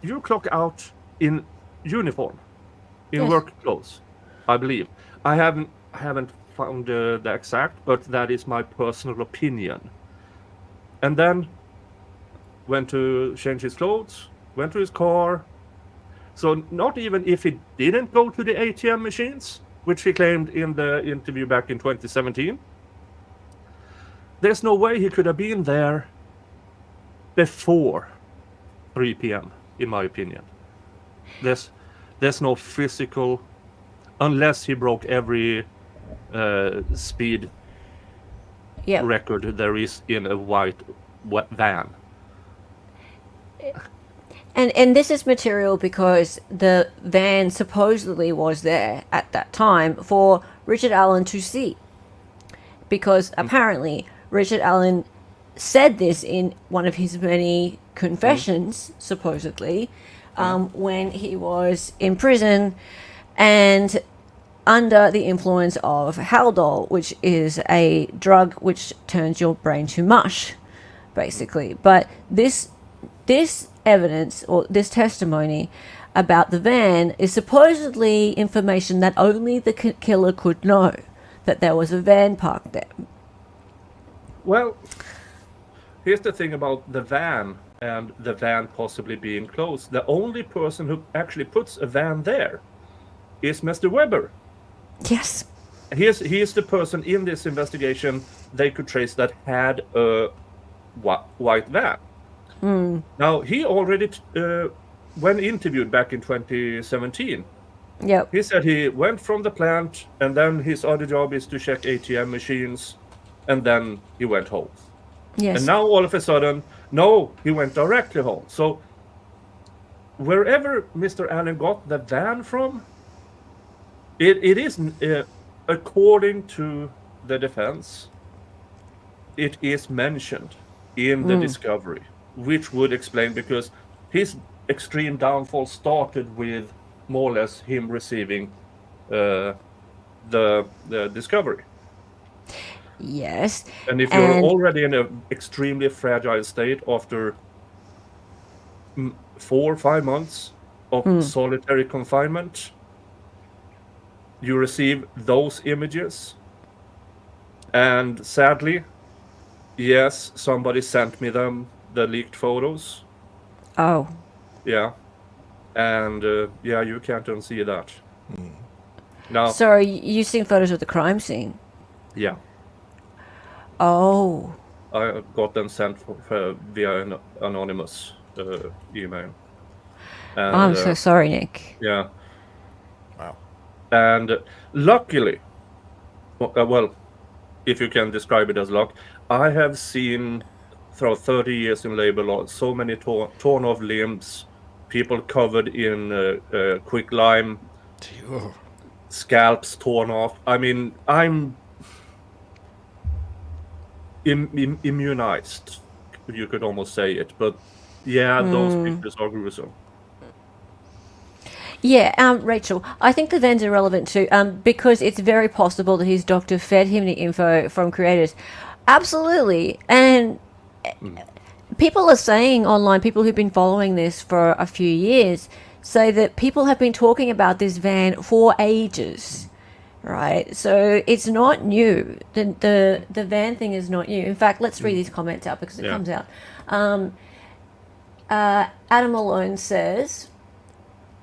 Speaker 3: you clock out in uniform, in work clothes, I believe. I haven't found the exact, but that is my personal opinion. And then went to change his clothes, went to his car. So not even if he didn't go to the ATM machines, which he claimed in the interview back in 2017, there's no way he could have been there before 3 p.m., in my opinion. There's no physical, unless he broke every speed record there is in a white van.
Speaker 1: And this is material because the van supposedly was there at that time for Richard Allen to see. Because apparently Richard Allen said this in one of his many confessions, supposedly, when he was in prison and under the influence of Haldol, which is a drug which turns your brain to mush, basically. But this evidence, or this testimony about the van, is supposedly information that only the killer could know, that there was a van parked there.
Speaker 3: Well, here's the thing about the van and the van possibly being closed. The only person who actually puts a van there is Mr. Weber.
Speaker 1: Yes.
Speaker 3: He is the person in this investigation they could trace that had a white van.
Speaker 1: Mm.
Speaker 3: Now, he already, when interviewed back in 2017,
Speaker 1: Yep.
Speaker 3: He said he went from the plant, and then his other job is to check ATM machines, and then he went home.
Speaker 1: Yes.
Speaker 3: And now all of a sudden, no, he went directly home. So wherever Mr. Allen got the van from, it is, according to the defense, it is mentioned in the discovery, which would explain, because his extreme downfall started with more or less him receiving the discovery.
Speaker 1: Yes.
Speaker 3: And if you're already in an extremely fragile state after 4 or 5 months of solitary confinement, you receive those images. And sadly, yes, somebody sent me them, the leaked photos.
Speaker 1: Oh.
Speaker 3: Yeah. And yeah, you can't unsee that. Now,
Speaker 1: So you've seen photos of the crime scene?
Speaker 3: yeah,
Speaker 1: Oh.
Speaker 3: I got them sent via an anonymous email. And,
Speaker 1: I'm so sorry, Nick.
Speaker 3: Yeah.
Speaker 2: Wow.
Speaker 3: And luckily, well, if you can describe it as luck, I have seen throughout 30 years in labor law so many torn off limbs, people covered in quicklime, scalps torn off. I mean, I'm immunized, you could almost say it. But yeah, those pictures are gruesome.
Speaker 1: Yeah, Rachel, I think the van's irrelevant too, because it's very possible that his doctor fed him the info from creators. Absolutely. And people are saying online, people who've been following this for a few years, say that people have been talking about this van for ages, right? So it's not new. The van thing is not new. In fact, let's read these comments out because it comes out. Adam Malone says,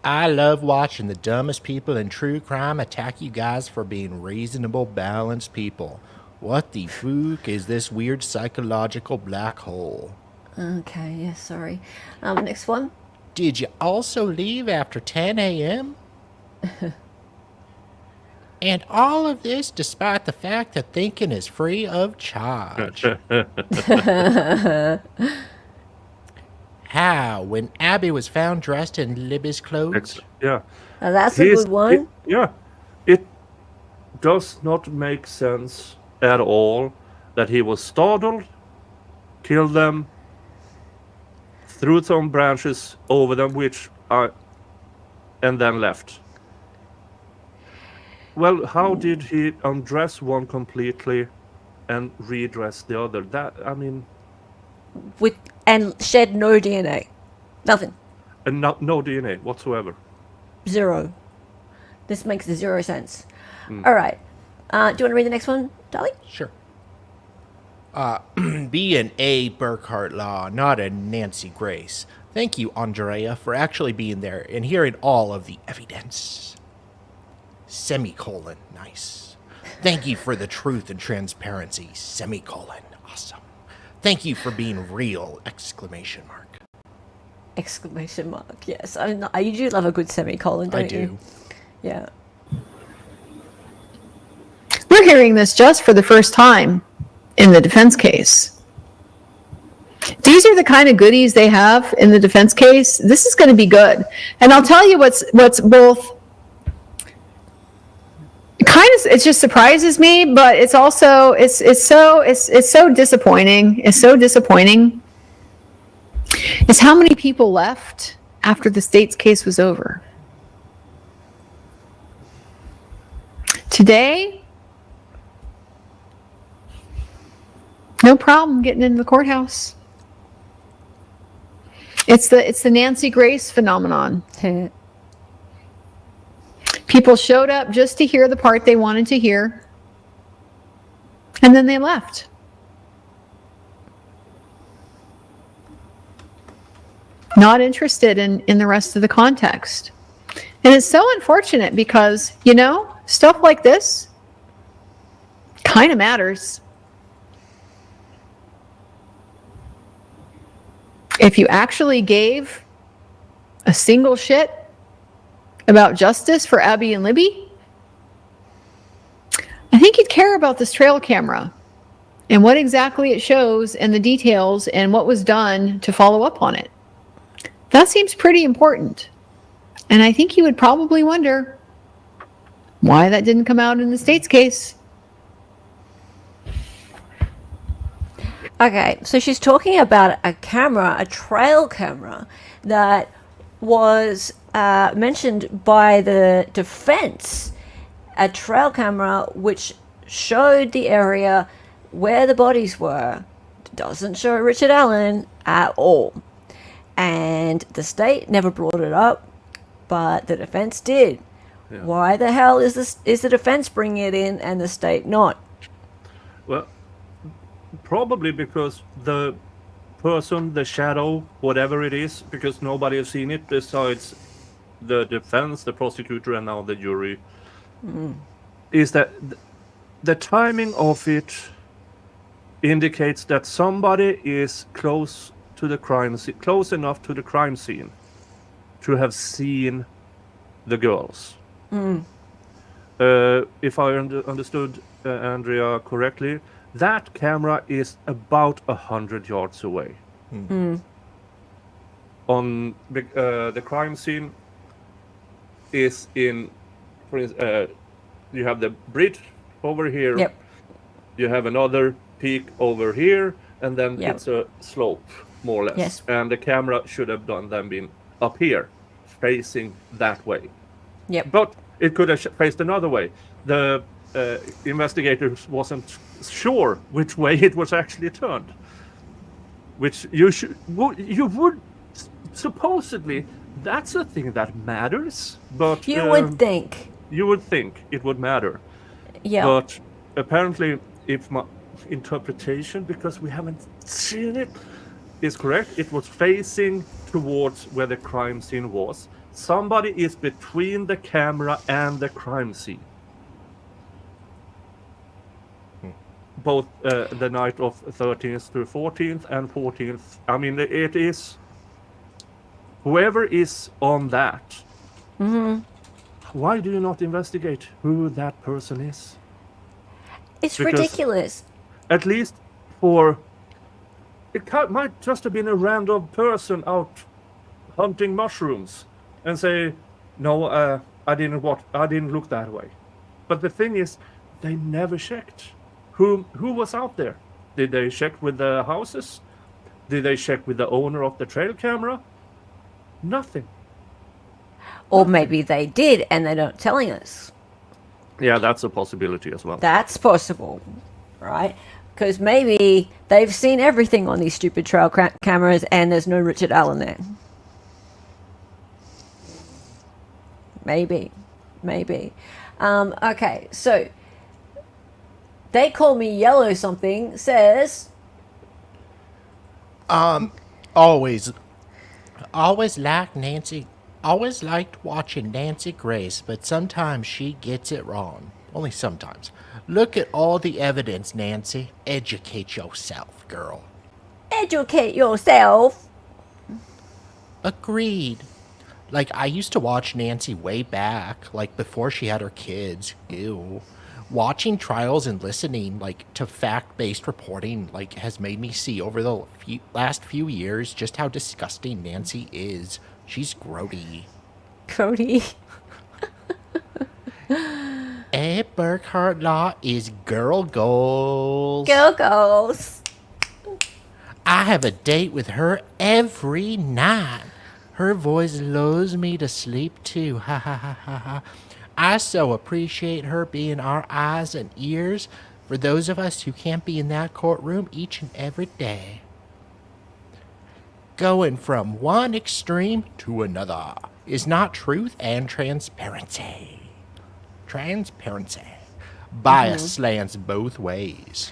Speaker 2: I love watching the dumbest people in true crime attack you guys for being reasonable, balanced people. What the fuck is this weird psychological black hole?
Speaker 1: okay, yeah, sorry. Next one.
Speaker 2: Did you also leave after 10 a.m.? And all of this despite the fact that thinking is free of charge. How? When Abby was found dressed in Libby's clothes?
Speaker 3: Yeah.
Speaker 1: That's a good one.
Speaker 3: It does not make sense at all that he was startled, killed them, threw some branches over them, and then left. Well, how did he undress one completely and redress the other? That, I mean,
Speaker 1: And shed no DNA. Nothing.
Speaker 3: and no DNA whatsoever.
Speaker 1: Zero. This makes zero sense. All right. Do you want to read the next one, Dolly?
Speaker 2: Sure. Be an A. Burkhart Law, not a Nancy Grace. Thank you, Andrea, for actually being there and hearing all of the evidence. Semicolon. Nice. Thank you for the truth and transparency. Semicolon. Awesome. Thank you for being real! Exclamation mark.
Speaker 1: Exclamation mark. Yes. You do love a good semicolon, don't you?
Speaker 2: I do.
Speaker 1: Yeah.
Speaker 5: We're hearing this just for the first time in the defense case. These are the kind of goodies they have in the defense case. This is going to be good. And I'll tell you what's both kind of, it just surprises me, but it's also it's so disappointing. It's so disappointing. Is how many people left after the state's case was over. Today, no problem getting into the courthouse. It's the Nancy Grace phenomenon. People showed up just to hear the part they wanted to hear, and then they left. Not interested in the rest of the context. And it's so unfortunate because, stuff like this kind of matters. If you actually gave a single shit about justice for Abby and Libby, I think you'd care about this trail camera and what exactly it shows and the details and what was done to follow up on it. That seems pretty important. And I think you would probably wonder why that didn't come out in the state's case.
Speaker 1: Okay, so she's talking about a camera, a trail camera, that was mentioned by the defense. A trail camera which showed the area where the bodies were. Doesn't show Richard Allen at all. And the state never brought it up, but the defense did. Yeah. Why the hell is the defense bringing it in and the state not?
Speaker 3: Well, probably because the person, the shadow, whatever it is, because nobody has seen it besides the defense, the prosecutor, and now the jury, is that the timing of it indicates that somebody is close to the crime scene, close enough to the crime scene to have seen the girls. If I understood Andrea correctly, that camera is about 100 yards away. On the crime scene is in, for instance, you have the bridge over here.
Speaker 1: Yep.
Speaker 3: You have another peak over here, and then
Speaker 1: Yep.
Speaker 3: it's a slope, more or less.
Speaker 1: Yes.
Speaker 3: And the camera should have been up here, facing that way.
Speaker 1: Yep.
Speaker 3: But it could have faced another way. The investigators wasn't sure which way it was actually turned. Which you would supposedly, that's a thing that matters. But
Speaker 1: You would think.
Speaker 3: you would think it would matter.
Speaker 1: Yeah.
Speaker 3: But apparently, if my interpretation, because we haven't seen it, is correct, it was facing towards where the crime scene was. Somebody is between the camera and the crime scene. Both the night of 13th to 14th and 14th. I mean, it is whoever is on that. Why do you not investigate who that person is?
Speaker 1: It's
Speaker 3: Because
Speaker 1: ridiculous.
Speaker 3: At least for might just have been a random person out hunting mushrooms and say, no, I didn't look that way. But the thing is, they never checked who was out there. Did they check with the houses? Did they check with the owner of the trail camera? Nothing.
Speaker 1: Or maybe they did and they're not telling us.
Speaker 3: Yeah, that's a possibility as well.
Speaker 1: That's possible, right? Because maybe they've seen everything on these stupid trail cameras and there's no Richard Allen there. Maybe. Okay, so they call me yellow something, says...
Speaker 2: Always liked watching Nancy Grace, but sometimes she gets it wrong. Only sometimes. Look at all the evidence, Nancy. Educate yourself, girl.
Speaker 1: Educate yourself.
Speaker 2: Agreed. Like, I used to watch Nancy way back, like, before she had her kids. Ew. Watching trials and listening, like, to fact-based reporting, like, has made me see over the last few years just how disgusting Nancy is. She's grody.
Speaker 1: Grody.
Speaker 2: Ed Burkhart Law is girl goals.
Speaker 1: Girl goals.
Speaker 2: I have a date with her every night. Her voice lulls me to sleep too. Ha ha ha ha ha. I so appreciate her being our eyes and ears for those of us who can't be in that courtroom each and every day. Going from one extreme to another is not truth and transparency. Transparency. Bias slants both ways.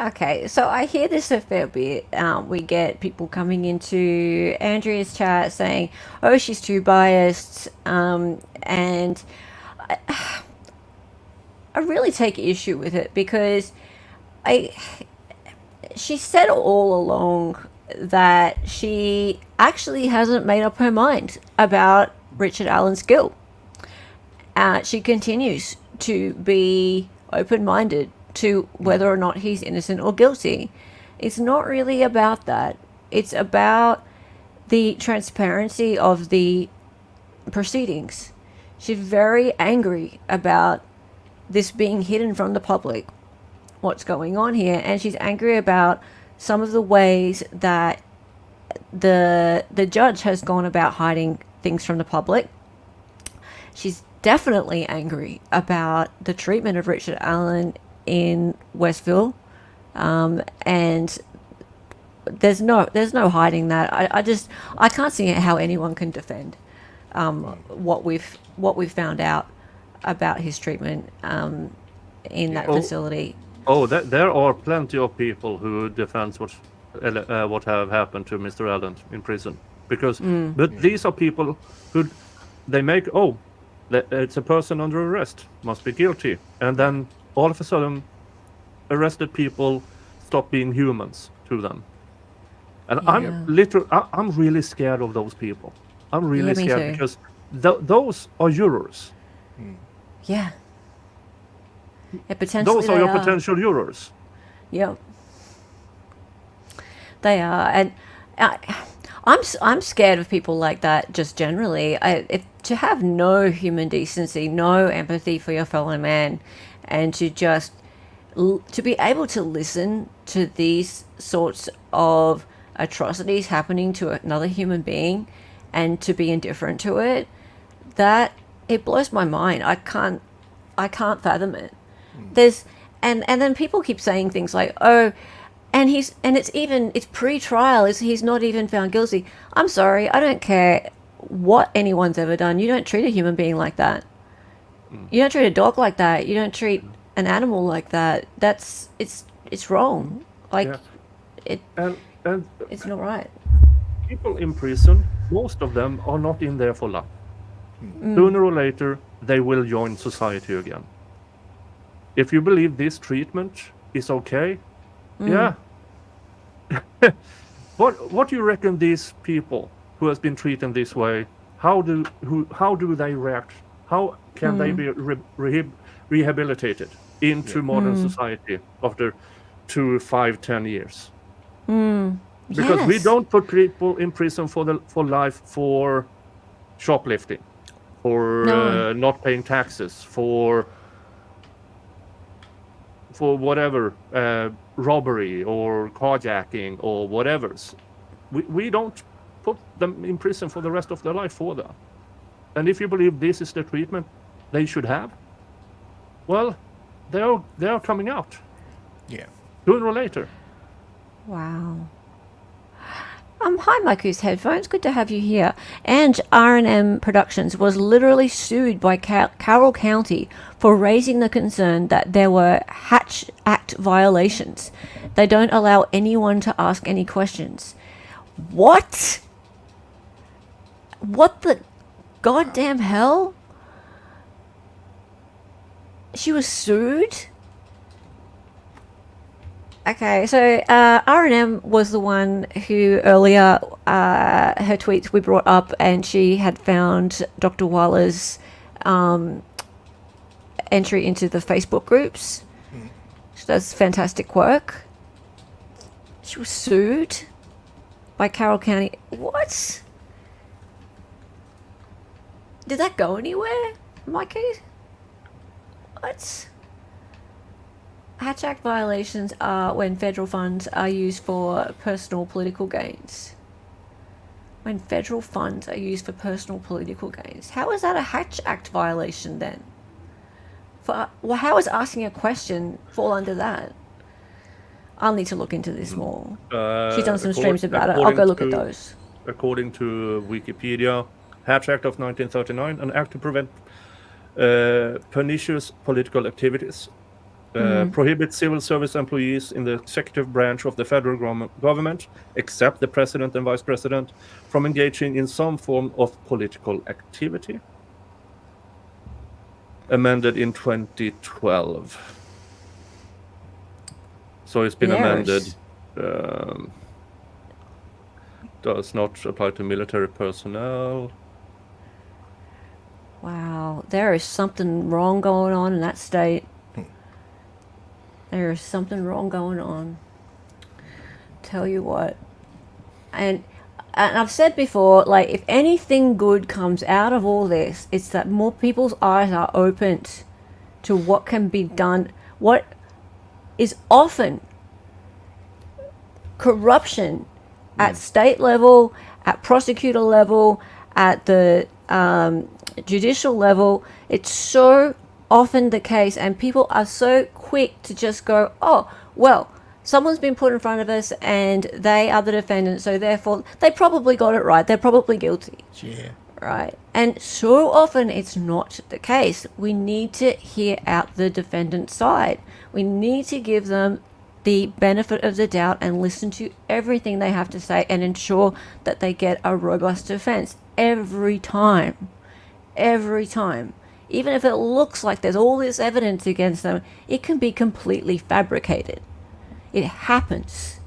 Speaker 1: Okay, so I hear this a fair bit. We get people coming into Andrea's chat saying, oh, she's too biased. And I really take issue with it because she said all along that she actually hasn't made up her mind about Richard Allen's guilt. she continues to be open-minded to whether or not he's innocent or guilty. It's not really about that. It's about the transparency of the proceedings. She's very angry about this being hidden from the public, what's going on here, and she's angry about some of the ways that the judge has gone about hiding things from the public. She's definitely angry about the treatment of Richard Allen in Westville, and there's no hiding that. I can't see how anyone can defend what we've found out about his treatment in that facility.
Speaker 3: There are plenty of people who defend what have happened to Mr. Allen in prison, because but these are people who they make it's a person under arrest, must be guilty, and then all of a sudden arrested people stop being humans to them. And I'm really scared of those people. I'm really scared because those are jurors.
Speaker 1: Yeah. Potentially
Speaker 3: those are your potential jurors.
Speaker 1: Yep. They are, and I'm scared of people like that. Just generally, to have no human decency, no empathy for your fellow man, and to just to be able to listen to these sorts of atrocities happening to another human being, and to be indifferent to it, that it blows my mind. I can't fathom it. And then people keep saying things like, it's pre-trial, he's not even found guilty. I'm sorry, I don't care what anyone's ever done. You don't treat a human being like that. You don't treat a dog like that. You don't treat an animal like that. It's wrong. It's not right.
Speaker 3: People in prison, most of them are not in there for life. Sooner or later, they will join society again. If you believe this treatment is okay, what do you reckon these people who has been treated this way, how do they react? How can they be rehabilitated into modern society after 2, 5, 10 years? Because we don't put people in prison for life for shoplifting, for not paying taxes, for whatever, robbery or carjacking or whatever. We don't put them in prison for the rest of their life for that. And if you believe this is the treatment they should have, well, they are coming out.
Speaker 2: Yeah.
Speaker 3: Sooner or later.
Speaker 1: Wow. Hi, my Goose Headphones. Good to have you here. And R&M Productions was literally sued by Carroll County for raising the concern that there were Hatch Act violations. They don't allow anyone to ask any questions. What? What the goddamn hell? She was sued? Okay, so R&M was the one who earlier, her tweets we brought up, and she had found Dr. Waller's entry into the Facebook groups. She does fantastic work. She was sued by Carroll County. What? Did that go anywhere, Mikey? What? Hatch Act violations are when federal funds are used for personal political gains. When federal funds are used for personal political gains. How is that a Hatch Act violation then? How is asking a question fall under that? I'll need to look into this more. She's done some streams about it. I'll go look at those.
Speaker 3: According to Wikipedia, Hatch Act of 1939, an act to prevent pernicious political activities. Prohibits civil service employees in the executive branch of the federal government, except the president and vice president, from engaging in some form of political activity. Amended in 2012. So it's been amended. Does not apply to military personnel.
Speaker 1: Wow, there is something wrong going on in that state. There is something wrong going on. Tell you what. And I've said before, like, if anything good comes out of all this, it's that more people's eyes are opened to what can be done, what is often corruption at state level, at prosecutor level, at the judicial level. It's so often the case, and people are so quick to just go, oh, well, someone's been put in front of us and they are the defendant, so therefore they probably got it right, they're probably guilty.
Speaker 2: Yeah.
Speaker 1: Right? And so often it's not the case. We need to hear out the defendant's side. We need to give them the benefit of the doubt and listen to everything they have to say and ensure that they get a robust defense every time. Every time. Even if it looks like there's all this evidence against them, it can be completely fabricated. It happens.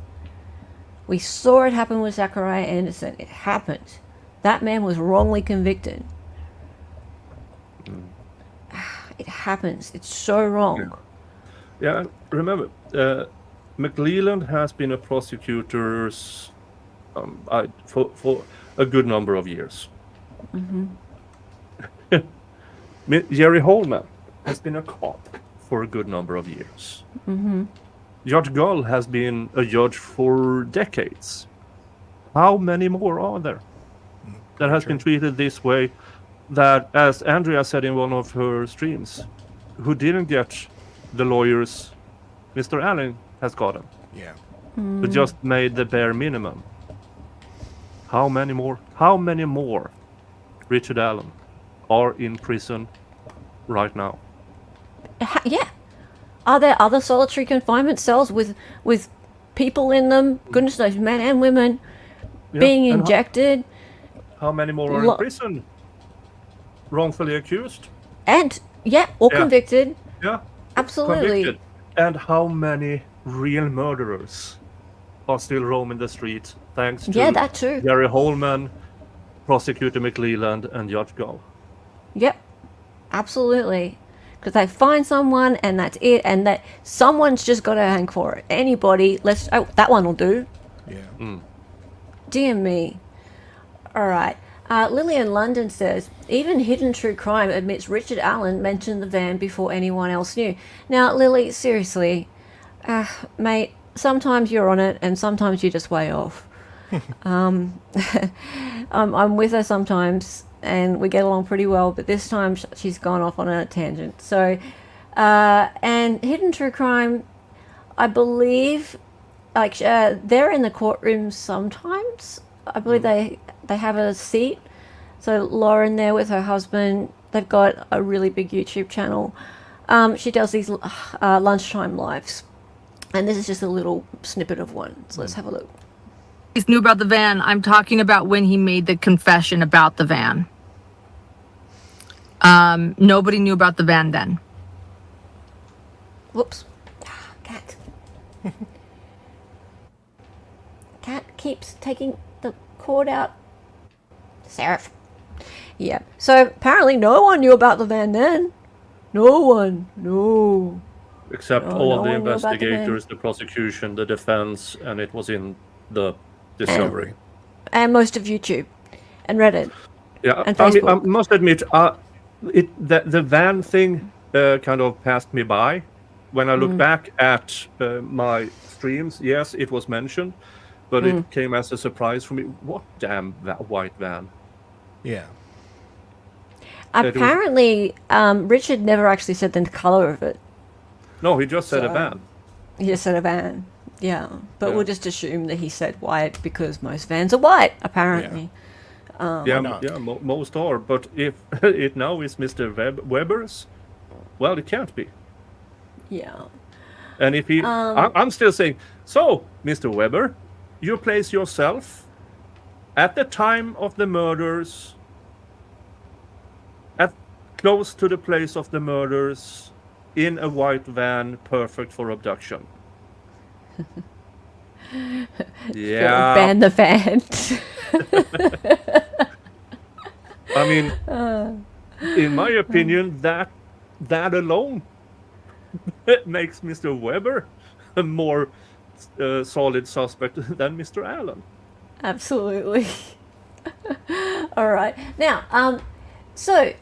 Speaker 1: We saw it happen with Zachariah Anderson. It happened. That man was wrongly convicted. It happens. It's so wrong.
Speaker 3: Yeah, remember, McLeland has been a prosecutor for a good number of years. Jerry Holman has been a cop for a good number of years. Judge Gull has been a judge for decades. How many more are there that has been treated this way? That, as Andrea said in one of her streams, who didn't get the lawyers Mr. Allen has gotten,
Speaker 2: Yeah.
Speaker 3: who just made the bare minimum. How many more? How many more Richard Allen are in prison right now?
Speaker 1: Yeah. Are there other solitary confinement cells with people in them, goodness knows, men and women,
Speaker 3: Yeah,
Speaker 1: being
Speaker 3: and
Speaker 1: injected?
Speaker 3: How many more are in prison? Wrongfully accused?
Speaker 1: And, or
Speaker 3: Yeah.
Speaker 1: convicted.
Speaker 3: Yeah.
Speaker 1: Absolutely.
Speaker 3: Convicted. And how many real murderers are still roaming the street thanks to
Speaker 1: Yeah, that too.
Speaker 3: Jerry Holman, Prosecutor McLeland, and Judge Gull?
Speaker 1: Yep. Absolutely. Because they find someone and that's it, and that someone's just got to hang for it. Anybody, that one will do.
Speaker 2: Yeah.
Speaker 1: Dear me. All right. Lillian London says, even Hidden True Crime admits Richard Allen mentioned the van before anyone else knew. Now, Lily, seriously, mate, sometimes you're on it and sometimes you're just way off. I'm with her sometimes and we get along pretty well, but this time she's gone off on a tangent. So, and Hidden True Crime, I believe, they're in the courtroom sometimes. I believe they have a seat. So Lauren there with her husband, they've got a really big YouTube channel. She does these lunchtime lives. And this is just a little snippet of one. So let's have a look.
Speaker 8: Knew about the van. I'm talking about when he made the confession about the van. Nobody knew about the van then.
Speaker 1: Whoops. Cat. Cat keeps taking the cord out. Seraph. Yeah. So apparently no one knew about the van then. No one. No.
Speaker 3: Except
Speaker 1: Oh,
Speaker 3: all
Speaker 1: no
Speaker 3: the
Speaker 1: one knew about the van.
Speaker 3: investigators, the prosecution, the defense, and it was in the discovery.
Speaker 1: And most of YouTube and Reddit.
Speaker 3: Yeah,
Speaker 1: and
Speaker 3: I mean, I
Speaker 1: Facebook.
Speaker 3: must admit, the van thing kind of passed me by. When I look back at my streams, yes, it was mentioned, but it came as a surprise for me. What damn white van?
Speaker 2: Yeah.
Speaker 1: Apparently, Richard never actually said the color of it.
Speaker 3: No, he just said a
Speaker 1: So-
Speaker 3: van.
Speaker 1: He just said a van. Yeah. But
Speaker 3: Yeah.
Speaker 1: we'll just assume that he said white because most vans are white, apparently.
Speaker 3: Yeah,
Speaker 2: not?
Speaker 3: yeah, most are. But if it now is Mr. Weber's, well, it can't be.
Speaker 1: Yeah.
Speaker 3: And if he, I'm still saying, so, Mr. Weber, you place yourself at the time of the murders, close to the place of the murders, in a white van, perfect for abduction. Yeah.
Speaker 1: Ban the van.
Speaker 3: I mean, in my opinion, that alone makes Mr. Weber a more solid suspect than Mr. Allen.
Speaker 1: Absolutely. All right. Now, so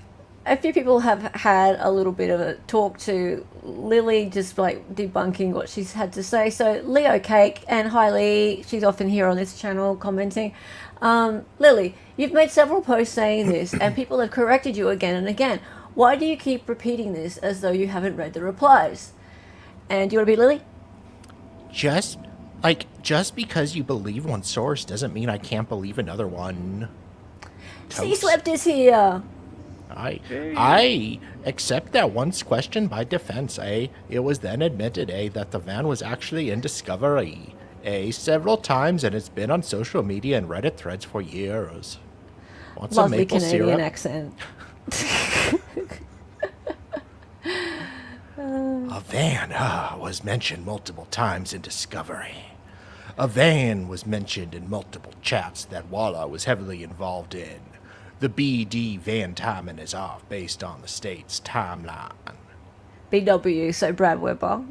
Speaker 1: a few people have had a little bit of a talk to Lily, just like debunking what she's had to say. So Leo Cake, and hi Lee, she's often here on this channel commenting. Lily, you've made several posts saying this, and people have corrected you again and again. Why do you keep repeating this as though you haven't read the replies? And do you want to be Lily?
Speaker 2: Just because you believe one source doesn't mean I can't believe another one.
Speaker 1: C-Swept is here.
Speaker 2: I accept that once questioned by defense, it was then admitted, that the van was actually in discovery, several times, and it's been on social media and Reddit threads for years. Want some
Speaker 1: Lovely
Speaker 2: maple
Speaker 1: Canadian
Speaker 2: syrup?
Speaker 1: accent.
Speaker 2: A van was mentioned multiple times in Discovery. A van was mentioned in multiple chats that Walla was heavily involved in. The BD van timing is off based on the state's timeline.
Speaker 1: BW, so Brad Weber.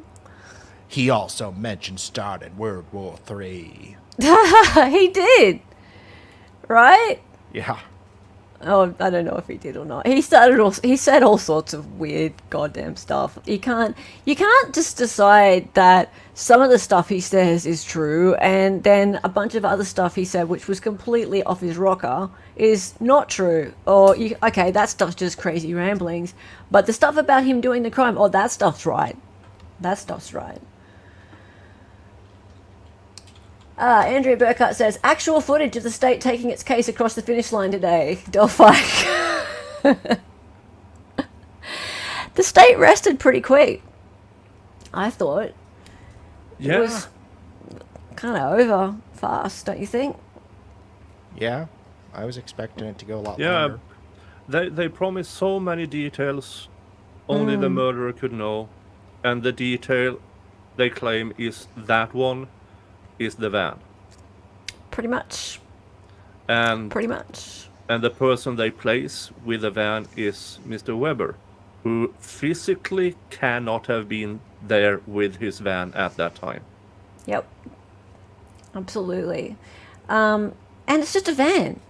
Speaker 2: He also mentioned starting World War III.
Speaker 1: He did, right?
Speaker 2: Yeah.
Speaker 1: Oh, I don't know if he did or not. He said all sorts of weird goddamn stuff. You can't just decide that some of the stuff he says is true, and then a bunch of other stuff he said, which was completely off his rocker, is not true. Or okay, that stuff's just crazy ramblings, but the stuff about him doing the crime, that stuff's right. That stuff's right. Andrea Burkhardt says, actual footage of the state taking its case across the finish line today. Delphi. The state rested pretty quick, I thought.
Speaker 3: Yeah.
Speaker 1: It was kind of over fast, don't you think?
Speaker 2: Yeah, I was expecting it to go a lot longer.
Speaker 3: They promised so many details only the murderer could know, and the detail they claim is that one is the van.
Speaker 1: Pretty much.
Speaker 3: And the person they place with the van is Mr. Weber, who physically cannot have been there with his van at that time.
Speaker 1: Yep. Absolutely. And it's just a van.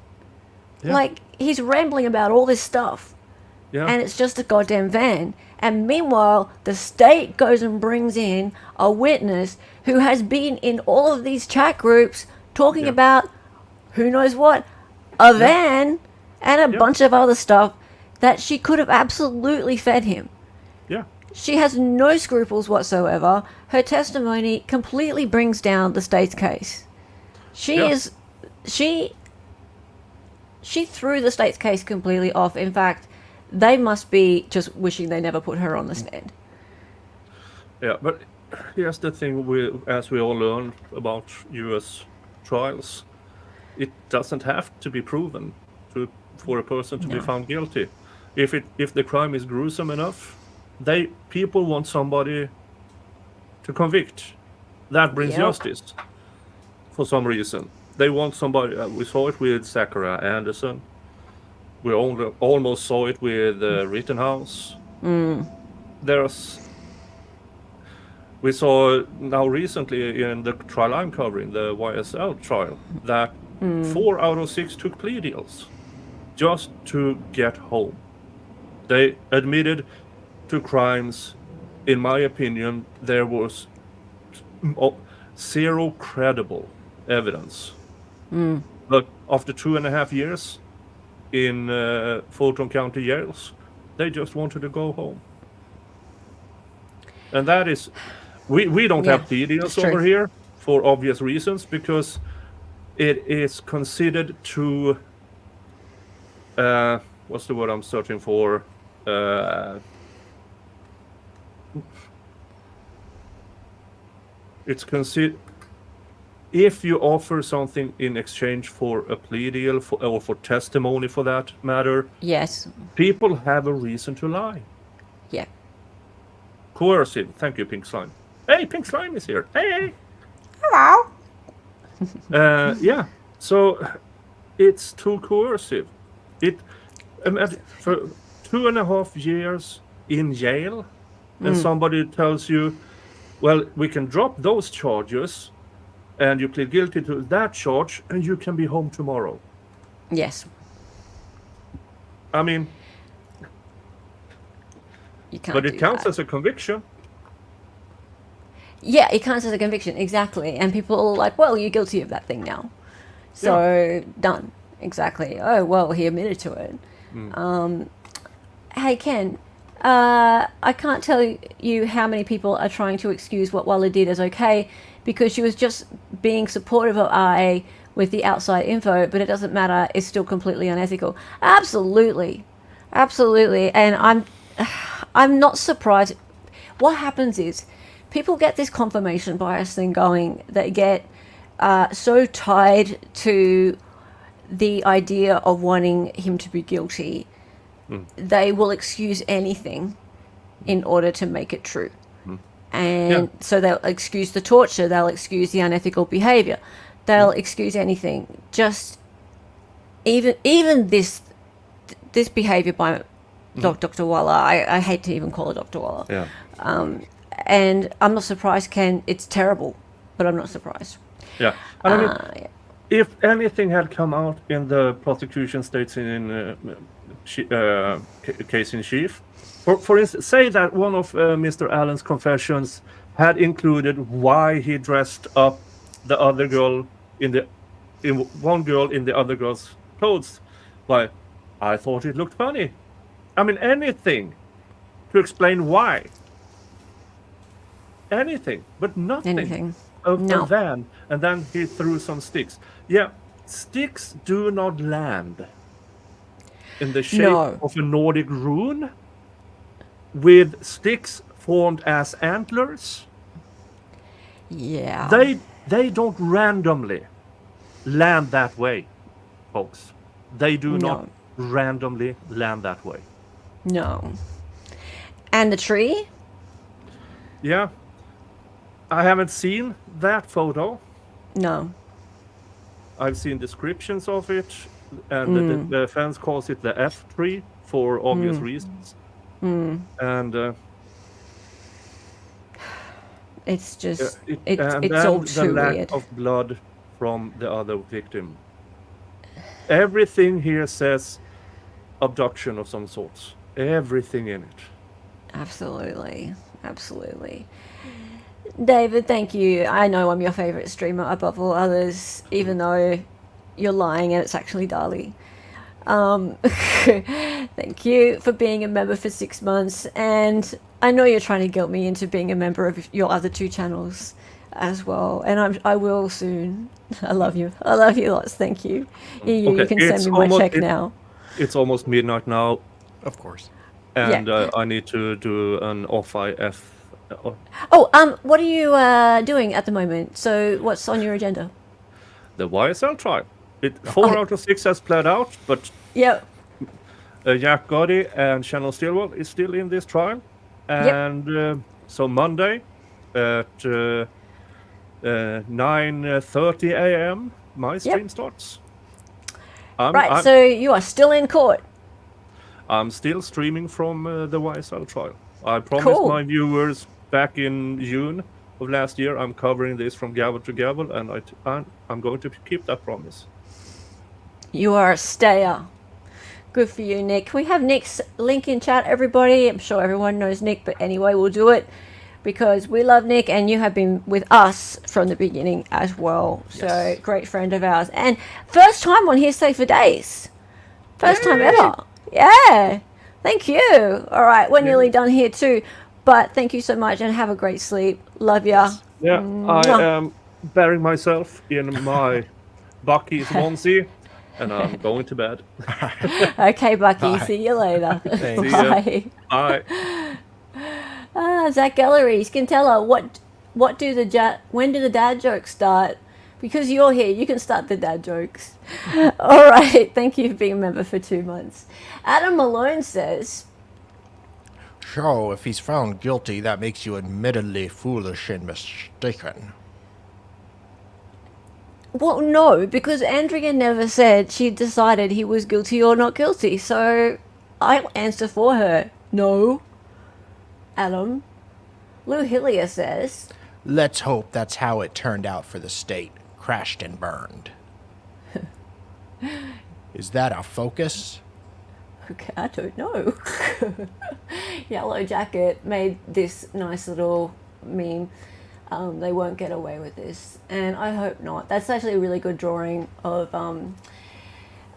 Speaker 3: Yeah.
Speaker 1: Like, he's rambling about all this stuff.
Speaker 3: Yeah.
Speaker 1: And it's just a goddamn van. And meanwhile, the state goes and brings in a witness who has been in all of these chat groups talking about who knows what, a van and a bunch of other stuff that she could have absolutely fed him.
Speaker 3: Yeah.
Speaker 1: She has no scruples whatsoever. Her testimony completely brings down the state's case. She threw the state's case completely off. In fact, they must be just wishing they never put her on the stand.
Speaker 3: Yeah, but here's the thing, as we all learned about U.S. trials, it doesn't have to be proven for a person to be found guilty. If the crime is gruesome enough, people want somebody to convict. That brings justice for some reason. They want somebody. We saw it with Zachariah Anderson. We almost saw it with Rittenhouse. We saw now recently in the trial I'm covering, the YSL trial, that 4 out of 6 took plea deals just to get home. They admitted to crimes. In my opinion, there was zero credible evidence. But after 2.5 years in Fulton County jails, they just wanted to go home. And that is, we don't have plea deals over here for obvious reasons, because it is considered to, what's the word I'm searching for? It's considered, if you offer something in exchange for a plea deal or for testimony for that matter, people have a reason to lie.
Speaker 1: Yeah.
Speaker 3: Coercive. Thank you, Pink Slime. Hey, Pink Slime is here. Hey.
Speaker 1: Hello.
Speaker 3: So it's too coercive. 2.5 years in jail, and somebody tells you, well, we can drop those charges, and you plead guilty to that charge, and you can be home tomorrow.
Speaker 1: Yes.
Speaker 3: I mean,
Speaker 1: You can't
Speaker 3: but
Speaker 1: do
Speaker 3: it counts
Speaker 1: that.
Speaker 3: as a conviction.
Speaker 1: Yeah, it counts as a conviction, exactly. And people are like, well, you're guilty of that thing now. So, done. Exactly. Oh, well, he admitted to it. Hey, Ken, I can't tell you how many people are trying to excuse what Walla did as okay because she was just being supportive of RA with the outside info, but it doesn't matter. It's still completely unethical. Absolutely. Absolutely. And I'm not surprised. What happens is people get this confirmation bias thing going. They get so tied to the idea of wanting him to be guilty, they will excuse anything in order to make it true. And so they'll excuse the torture, they'll excuse the unethical behavior, they'll excuse anything. Just even this behavior by Dr. Walla, I hate to even call her Dr. Walla.
Speaker 3: Yeah.
Speaker 1: And I'm not surprised, Ken. It's terrible, but I'm not surprised.
Speaker 3: Yeah. And I mean, if anything had come out in the prosecution states in case in chief, for instance, say that one of Mr. Allen's confessions had included why he dressed up the other girl in one girl in the other girl's clothes. Like, I thought it looked funny. I mean, anything to explain why. Anything, but nothing.
Speaker 1: Anything.
Speaker 3: Of
Speaker 1: No.
Speaker 3: the van, and then he threw some sticks. Yeah, sticks do not land in the shape
Speaker 1: No.
Speaker 3: of a Nordic rune with sticks formed as antlers.
Speaker 1: Yeah.
Speaker 3: They don't randomly land that way, folks. They do not randomly land that way.
Speaker 1: No. And the tree?
Speaker 3: Yeah. I haven't seen that photo.
Speaker 1: No.
Speaker 3: I've seen descriptions of it, and the defense calls it the F tree for obvious reasons. And
Speaker 1: it's just
Speaker 3: and
Speaker 1: it's all
Speaker 3: then the
Speaker 1: too
Speaker 3: lack
Speaker 1: weird.
Speaker 3: of blood from the other victim. Everything here says abduction of some sorts. Everything in it.
Speaker 1: Absolutely. Absolutely. David, thank you. I know I'm your favorite streamer above all others, even though you're lying and it's actually Dali. Thank you for being a member for 6 months, and I know you're trying to guilt me into being a member of your other 2 channels as well, and I will soon. I love you. I love you lots. Thank you. You can send me my check now.
Speaker 3: It's almost midnight now,
Speaker 2: Of course.
Speaker 3: and I need to do an off-IF.
Speaker 1: Oh, what are you doing at the moment? So what's on your agenda?
Speaker 3: The YSL trial. 4 out of 6 has played out, but
Speaker 1: Yep.
Speaker 3: Jack Gotti and Shannon Stillwell is still in this trial. And so Monday at 9:30 a.m. my stream starts.
Speaker 1: So you are still in court.
Speaker 3: I'm still streaming from the YSL trial. I promised my viewers back in June of last year I'm covering this from gavel to gavel, and I'm going to keep that promise.
Speaker 1: You are a stayer. Good for you, Nick. We have Nick's link in chat, everybody. I'm sure everyone knows Nick, but anyway, we'll do it because we love Nick, and you have been with us from the beginning as well. Yes. So, great friend of ours. And first time on Hearsay for days. First time ever. Yeah. Thank you. All right, we're nearly done here too. But thank you so much, and have a great sleep. Love ya.
Speaker 3: Yeah, I am burying myself in my Bucky's onesie, and I'm going to bed.
Speaker 1: Okay, Bucky.
Speaker 2: Bye.
Speaker 1: See you later.
Speaker 3: See
Speaker 1: Bye.
Speaker 3: ya. Bye.
Speaker 1: Zach Galleries, can tell her when do the dad jokes start? Because you're here, you can start the dad jokes. All right, thank you for being a member for 2 months. Adam Malone says,
Speaker 2: So, if he's found guilty, that makes you admittedly foolish and mistaken.
Speaker 1: well, no, because Andrea never said she decided he was guilty or not guilty. So I'll answer for her. No. Adam. Lou Hillier says,
Speaker 2: Let's hope that's how it turned out for the state. Crashed and burned. Is that a focus?
Speaker 1: okay, I don't know. Yellow Jacket made this nice little meme. They won't get away with this, and I hope not. That's actually a really good drawing of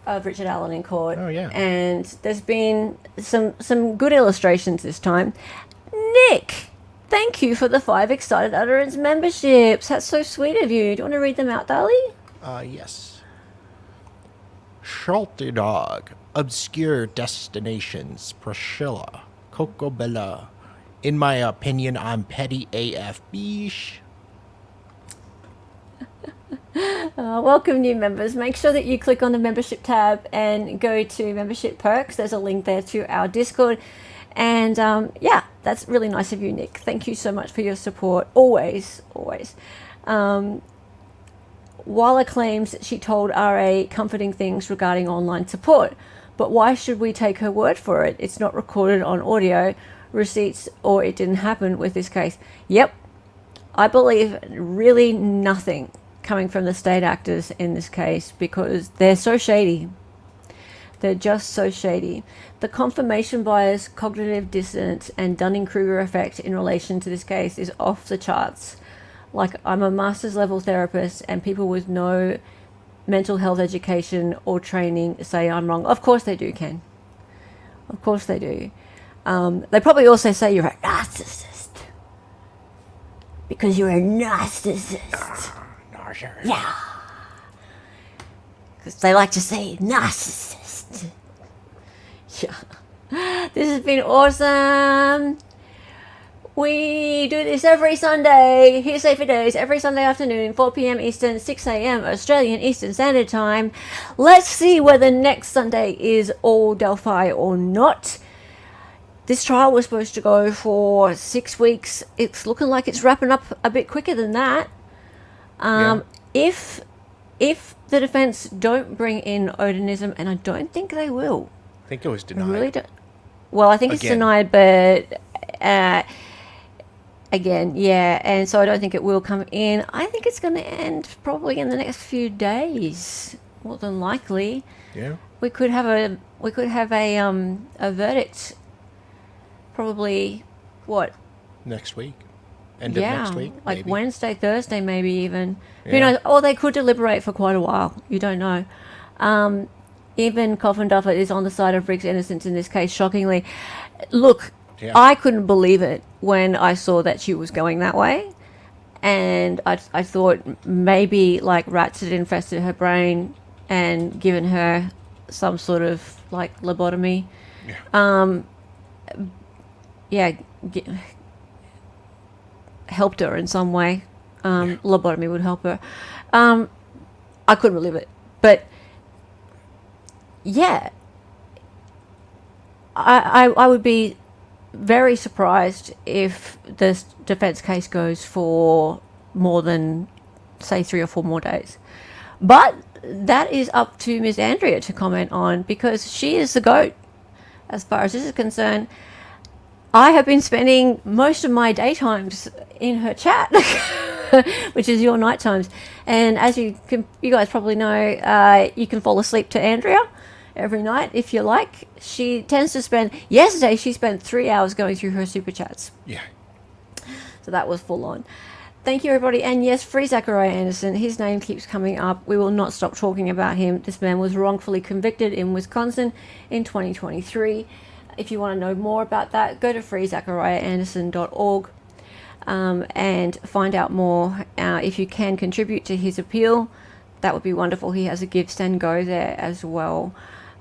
Speaker 1: Richard Allen in court.
Speaker 2: Oh, yeah.
Speaker 1: And there's been some good illustrations this time. Nick, thank you for the 5 Excited Utterance memberships. That's so sweet of you. Do you want to read them out, Dali?
Speaker 2: Yes. Schulte Dog, Obscure Destinations, Priscilla, Cocobella. In my opinion, I'm petty AF Bish.
Speaker 1: Welcome new members. Make sure that you click on the membership tab and go to membership perks. There's a link there to our Discord. And yeah, that's really nice of you, Nick. Thank you so much for your support. Always, always. Walla claims that she told RA comforting things regarding online support. But why should we take her word for it? It's not recorded on audio, receipts, or it didn't happen with this case. Yep. I believe really nothing coming from the state actors in this case because they're so shady. They're just so shady. The confirmation bias, cognitive dissonance, and Dunning-Kruger effect in relation to this case is off the charts. Like, I'm a master's level therapist and people with no mental health education or training say I'm wrong. Of course they do, Ken. Of course they do. They probably also say you're a narcissist. Because you're a narcissist. Yeah. Because they like to say narcissist. Yeah. This has been awesome. We do this every Sunday. Hearsay for Days, every Sunday afternoon, 4 p.m. Eastern, 6 a.m. Australian Eastern Standard Time. Let's see whether next Sunday is all Delphi or not. This trial was supposed to go for 6 weeks. It's looking like it's wrapping up a bit quicker than that. If the defense don't bring in Odinism, and I don't think they will.
Speaker 2: I think it was denied.
Speaker 1: I really don't. Well, I think it's
Speaker 2: Again.
Speaker 1: denied, but again, yeah, and so I don't think it will come in. I think it's going to end probably in the next few days, more than likely.
Speaker 2: Yeah.
Speaker 1: We could have a verdict. Probably, what?
Speaker 2: Next week. End of next week.
Speaker 1: Like
Speaker 2: maybe.
Speaker 1: Wednesday, Thursday, maybe even. Who
Speaker 2: Yeah.
Speaker 1: knows? Or they could deliberate for quite a while. You don't know. Even Coffin Duffer is on the side of Rick's innocence in this case, shockingly. Look,
Speaker 2: Yeah.
Speaker 1: I couldn't believe it when I saw that she was going that way. And I thought maybe like rats had infested her brain and given her some sort of like lobotomy. Helped her in some way. Lobotomy would help her. I couldn't believe it. But yeah, I would be very surprised if this defense case goes for more than, say, 3 or 4 more days. But that is up to Ms. Andrea to comment on because she is the GOAT as far as this is concerned. I have been spending most of my daytimes in her chat, which is your night times. And as you guys probably know, you can fall asleep to Andrea every night if you like. She tends to spend, yesterday she spent 3 hours going through her super chats.
Speaker 2: Yeah.
Speaker 1: So that was full on. Thank you, everybody. And yes, free Zachariah Anderson. His name keeps coming up. We will not stop talking about him. This man was wrongfully convicted in Wisconsin in 2023. If you want to know more about that, go to freezachariahanderson.org and find out more. If you can contribute to his appeal, that would be wonderful. He has a Give, Stand, Go there as well.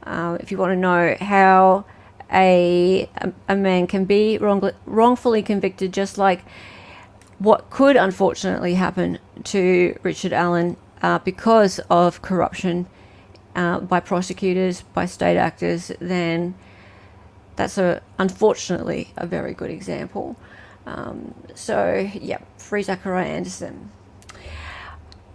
Speaker 1: If you want to know how a man can be wrongfully convicted, just like what could unfortunately happen to Richard Allen because of corruption by prosecutors, by state actors, then that's unfortunately a very good example. So, yeah, free Zachariah Anderson.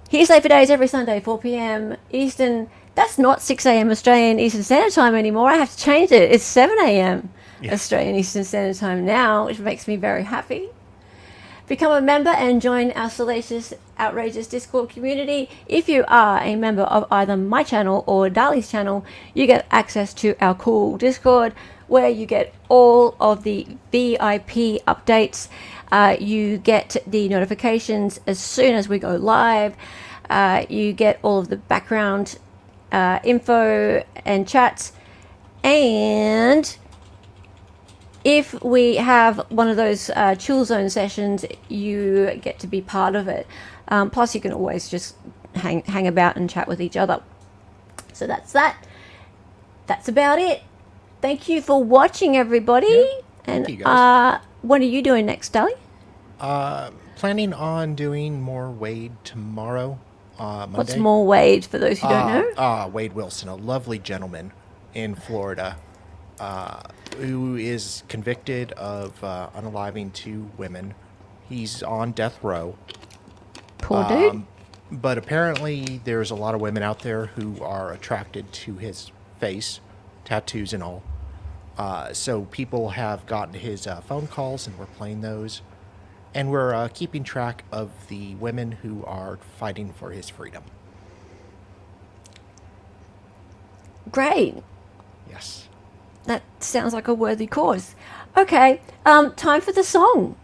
Speaker 1: Hearsay for Days every Sunday, 4 p.m. Eastern, That's not 6 a.m. Australian Eastern Standard Time anymore. I have to change it. It's 7 a.m. Australian Eastern Standard Time now, which makes me very happy. Become a member and join our salacious, outrageous Discord community. If you are a member of either my channel or Dali's channel, you get access to our cool Discord where you get all of the VIP updates. You get the notifications as soon as we go live. You get all of the background info and chats. And if we have one of those chill zone sessions, you get to be part of it. Plus, you can always just hang about and chat with each other. So that's that. That's about it. Thank you for watching, everybody.
Speaker 2: Yeah,
Speaker 1: and
Speaker 2: thank you guys.
Speaker 1: What are you doing next, Dali?
Speaker 2: Planning on doing more Wade tomorrow. Monday.
Speaker 1: What's more Wade for those who don't know?
Speaker 2: Wade Wilson, a lovely gentleman in Florida, who is convicted of unaliving 2 women. He's on death row.
Speaker 1: Poor dude.
Speaker 2: But apparently there's a lot of women out there who are attracted to his face, tattoos and all. So people have gotten his phone calls, and we're playing those. And we're keeping track of the women who are fighting for his freedom.
Speaker 1: Great.
Speaker 2: Yes.
Speaker 1: That sounds like a worthy cause. Okay, time for the song.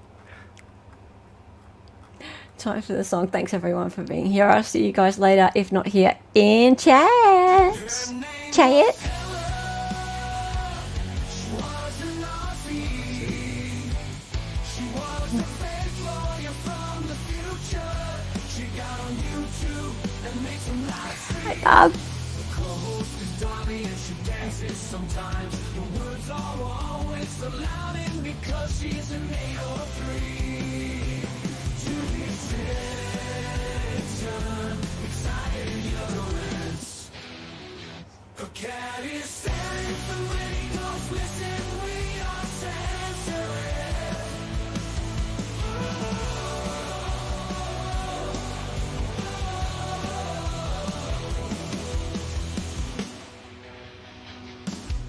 Speaker 1: Time for the song. Thanks everyone for being here. I'll see you guys later, if not here in chat. Chat. Hi, Bob.
Speaker 9: A cat is staring from when he goes missing.